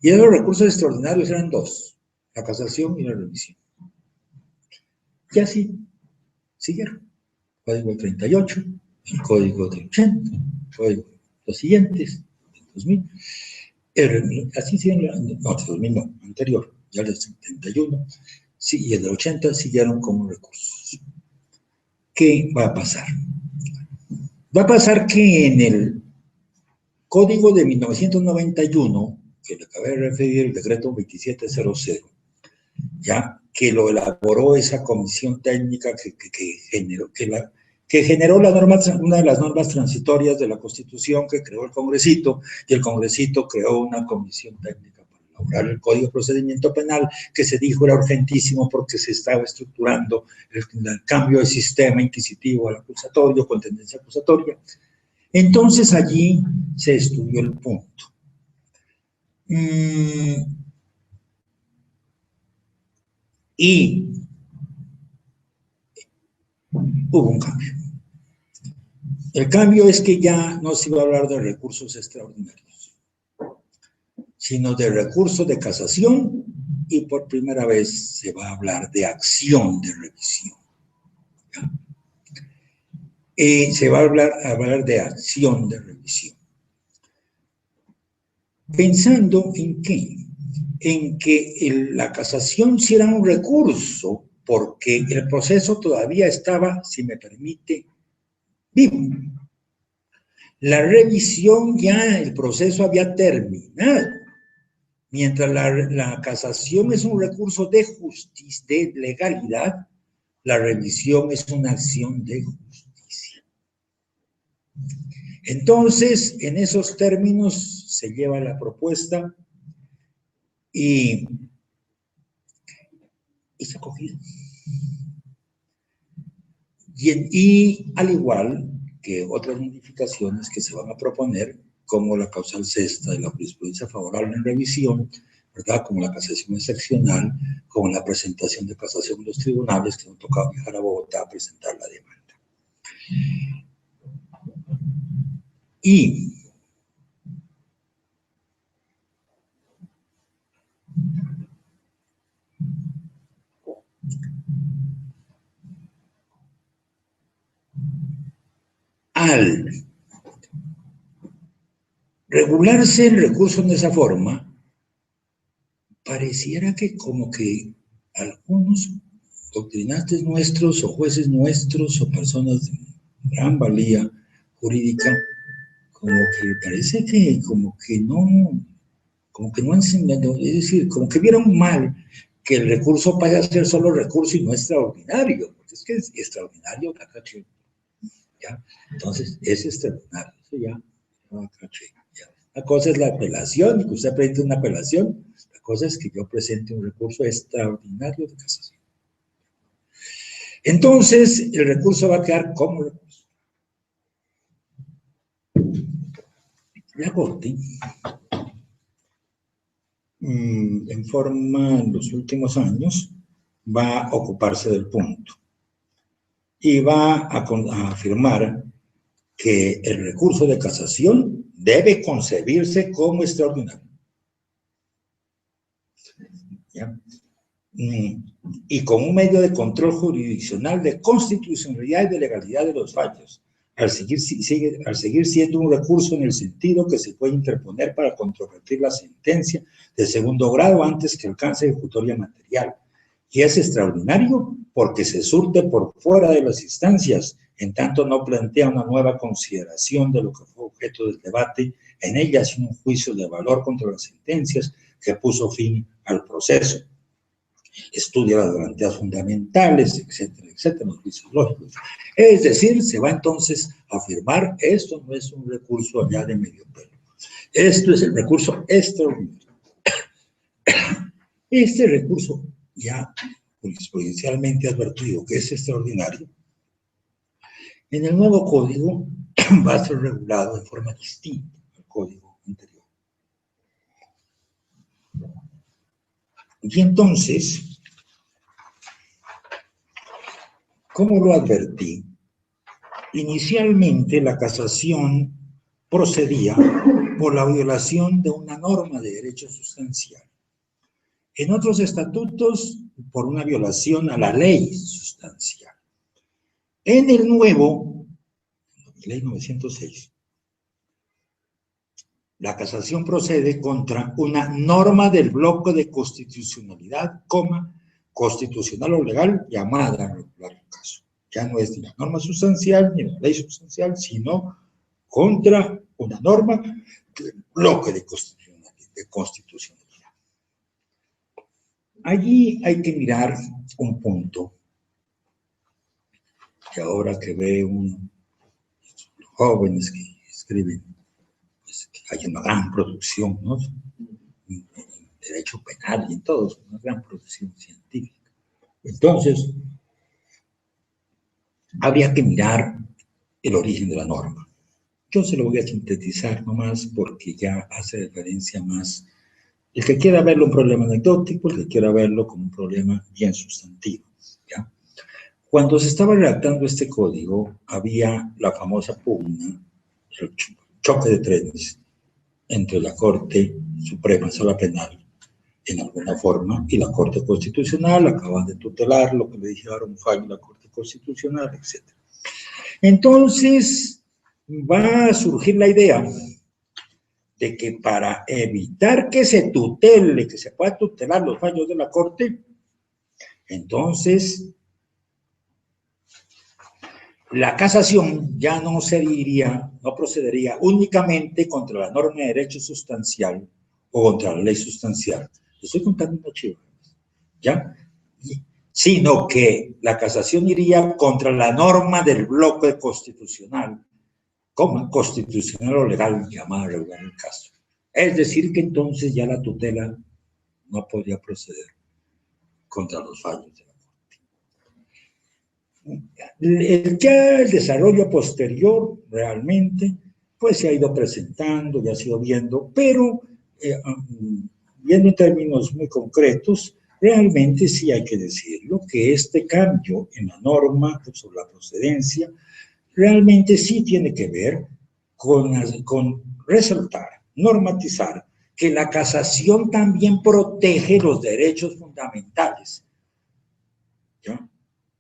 Y los recursos extraordinarios eran dos, la casación y la revisión. Y así siguieron. Código del 38, el Código del 80, los siguientes, del 2000. Así siguieron, no, del 2000 no, anterior, ya del 71, sí, y el del 80 siguieron como recursos. ¿Qué va a pasar? Va a pasar que en el Código de 1991, que le acabé de referir, el decreto 2700, ya que lo elaboró esa comisión técnica que generó la norma, una de las normas transitorias de la Constitución que creó el Congresito, y el Congresito creó una comisión técnica para elaborar el Código de Procedimiento Penal, que se dijo era urgentísimo porque se estaba estructurando el cambio del sistema inquisitivo al acusatorio, con tendencia acusatoria. Entonces allí se estudió el punto. Y hubo un cambio. El cambio es que ya no se iba a hablar de recursos extraordinarios, sino de recursos de casación, y por primera vez se va a hablar de acción de revisión. Se va a hablar de acción de revisión. Pensando en qué, en que la casación sí era un recurso, porque el proceso todavía estaba, si me permite, vivo. La revisión ya, el proceso había terminado. Mientras la casación es un recurso de justicia, de legalidad, la revisión es una acción de justicia. Entonces, en esos términos se lleva la propuesta y se acogió. Y al igual que otras modificaciones que se van a proponer, como la causal sexta de la jurisprudencia favorable en revisión, ¿verdad? Como la casación excepcional, como la presentación de casación en los tribunales, que nos tocaba viajar a Bogotá a presentar la demanda. Y al regularse el recurso en esa forma, pareciera que como que algunos doctrinantes nuestros o jueces nuestros o personas de gran valía jurídica, como que parece que como que no han enseñado, es decir, como que vieron mal que el recurso vaya a ser solo recurso y no extraordinario, porque es que es extraordinario, ¿ya? Entonces es extraordinario, eso ya. La cosa es la apelación, y que usted presente una apelación. La cosa es que yo presente un recurso extraordinario de casación. Entonces, el recurso va a quedar como recurso. La Corte, en forma, en los últimos años, va a ocuparse del punto y va a afirmar que el recurso de casación debe concebirse como extraordinario. ¿Ya? Y como un medio de control jurisdiccional de constitucionalidad y de legalidad de los fallos, al seguir siendo un recurso en el sentido que se puede interponer para controvertir la sentencia de segundo grado antes que alcance ejecutoria material. Y es extraordinario porque se surte por fuera de las instancias, en tanto no plantea una nueva consideración de lo que fue objeto del debate en ella, sino un juicio de valor contra las sentencias que puso fin al proceso. Estudia las garantías fundamentales, etcétera, etcétera, los juicios lógicos. Es decir, se va entonces a afirmar, esto no es un recurso allá de medio pelo. Esto es el recurso extraordinario. Este recurso, ya jurisprudencialmente advertido que es extraordinario, en el nuevo código va a ser regulado de forma distinta al código anterior. Y entonces, ¿cómo lo advertí? Inicialmente la casación procedía por la violación de una norma de derecho sustancial. En otros estatutos, por una violación a la ley sustancial. En el nuevo, ley 906, la casación procede contra una norma del bloque de constitucionalidad, constitucional o legal, llamada a regular el caso. Ya no es ni la norma sustancial ni la ley sustancial, sino contra una norma del bloque de constitucionalidad. de constitucionalidad. Allí hay que mirar un punto que ahora que ve los jóvenes que escriben, pues, que hay una gran producción, ¿no? En derecho penal y en todo, una gran producción científica. Entonces, habría que mirar el origen de la norma. Yo se lo voy a sintetizar nomás porque ya hace referencia más. El que quiera verlo un problema anecdótico, el que quiera verlo como un problema bien sustantivo, ¿ya? Cuando se estaba redactando este código, había la famosa pugna, el choque de trenes entre la Corte Suprema, Sala Penal, en alguna forma, y la Corte Constitucional, acaban de tutelar lo que le dijeron fallo la Corte Constitucional, etc. Entonces, va a surgir la idea de que para evitar que se tutele, que se pueda tutelar los fallos de la Corte, entonces la casación ya no procedería únicamente contra la norma de derecho sustancial o contra la ley sustancial. Estoy contando una chiva, ¿ya? Sino que la casación iría contra la norma del bloque constitucional, como constitucional o legal, llamada regular el caso. Es decir, que entonces ya la tutela no podría proceder contra los fallos de la Corte. Ya el desarrollo posterior, realmente, pues se ha ido presentando, ya se ha ido viendo, pero viendo en términos muy concretos, realmente sí hay que decirlo, que este cambio en la norma sobre la procedencia realmente sí tiene que ver con resaltar, normatizar, que la casación también protege los derechos fundamentales, ¿ya?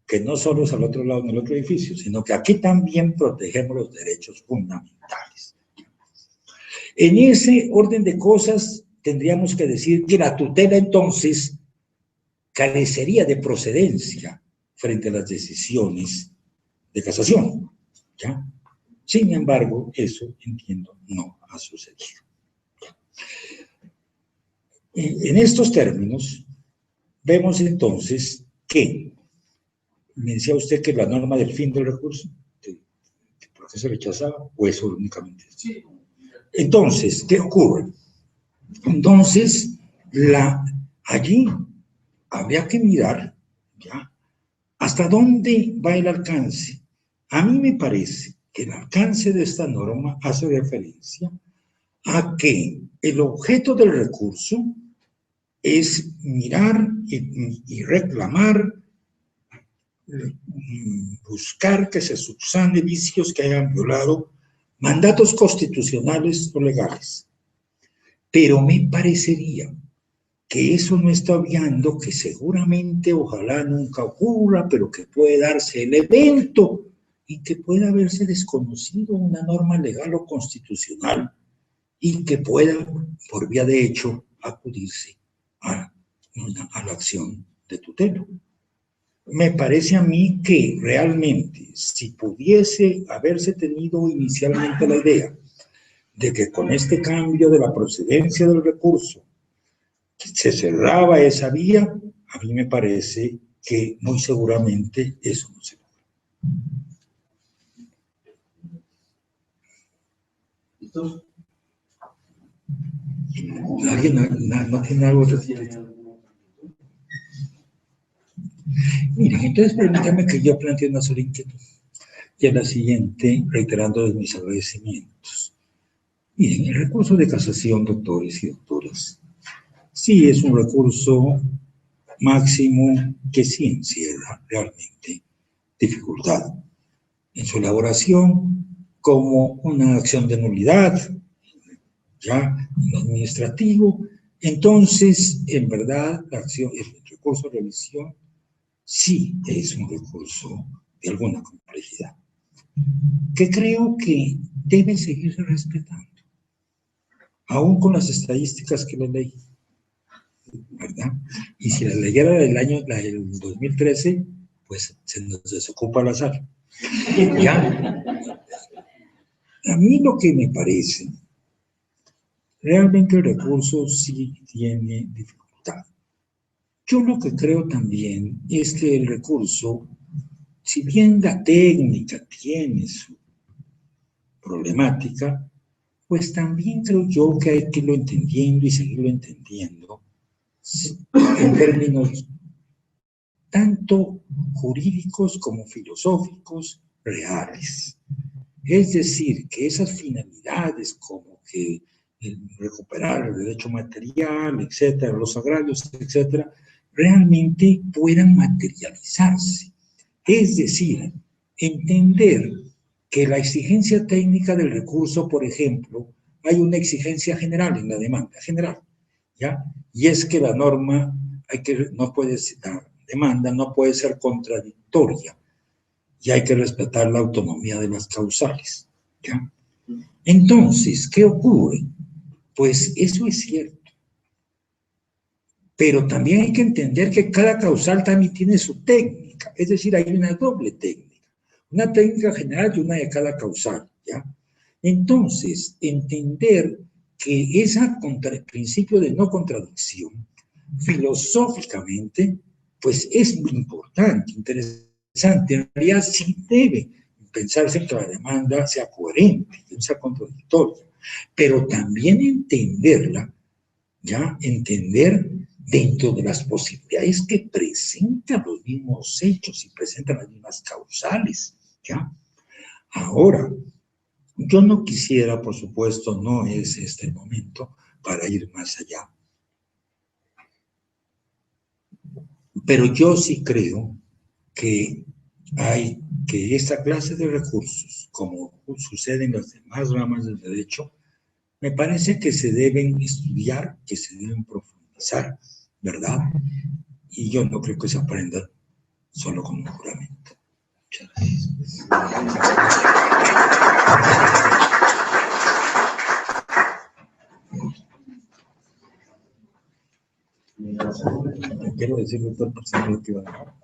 Que no solo es al otro lado en el otro edificio, sino que aquí también protegemos los derechos fundamentales. En ese orden de cosas, tendríamos que decir que la tutela entonces carecería de procedencia frente a las decisiones de casación, ¿ya? Sin embargo, eso, entiendo, no ha sucedido. En estos términos, vemos entonces que, me decía usted que la norma del fin del recurso, ¿por qué se rechazaba? ¿O eso únicamente? Sí. Entonces, ¿qué ocurre? Entonces, allí habría que mirar, ¿ya?, hasta dónde va el alcance. A mí me parece que el alcance de esta norma hace referencia a que el objeto del recurso es mirar y reclamar, buscar que se subsane vicios que hayan violado mandatos constitucionales o legales. Pero me parecería que eso no está obviando que seguramente, ojalá nunca ocurra, pero que puede darse el evento y que pueda haberse desconocido una norma legal o constitucional y que pueda, por vía de hecho, acudirse a la acción de tutela. Me parece a mí que realmente, si pudiese haberse tenido inicialmente la idea de que con este cambio de la procedencia del recurso se cerraba esa vía, a mí me parece que muy seguramente eso no se logra. ¿Listo? ¿Alguien no tiene algo que decir? Miren, entonces permítanme que yo plantee una sola inquietud. Y es la siguiente, reiterando mis agradecimientos. Miren, el recurso de casación, doctores y doctoras, sí es un recurso máximo que sí encierra realmente dificultad en su elaboración como una acción de nulidad, ya en lo administrativo. Entonces, en verdad, el recurso de revisión sí es un recurso de alguna complejidad, que creo que debe seguirse respetando, aún con las estadísticas que le leí, ¿verdad? Y si la leyera del 2013, pues se nos desocupa al azar. ¿Ya? A mí lo que me parece realmente el recurso sí tiene dificultad. Yo lo que creo también es que el recurso, si bien la técnica tiene su problemática, pues también creo yo que hay que irlo entendiendo y seguirlo entendiendo en términos tanto jurídicos como filosóficos reales. Es decir, que esas finalidades como que recuperar el derecho material, etcétera, los agravios, etcétera, realmente puedan materializarse. Es decir, entender que la exigencia técnica del recurso, por ejemplo, hay una exigencia general en la demanda general, ¿ya? Y es que la norma no puede ser, la demanda no puede ser contradictoria y hay que respetar la autonomía de las causales, ¿ya? Entonces, ¿qué ocurre? Pues eso es cierto, pero también hay que entender que cada causal también tiene su técnica, es decir, hay una doble técnica, una técnica general y una de cada causal, ¿ya? Entonces, entender que el principio de no contradicción, filosóficamente, pues es muy importante, interesante. En realidad sí debe pensarse que la demanda sea coherente, que no sea contradictoria, pero también entenderla, ¿ya? Entender dentro de las posibilidades que presentan los mismos hechos y presentan las mismas causales, ¿ya? Ahora, yo no quisiera, por supuesto, no es este el momento para ir más allá, pero yo sí creo que esta clase de recursos, como sucede en las demás ramas del derecho, me parece que se deben estudiar, que se deben profundizar, ¿verdad? Y yo no creo que se aprenda solo con un juramento. Muchas gracias. Quiero decir, doctor, por si no lo que iba a dejar.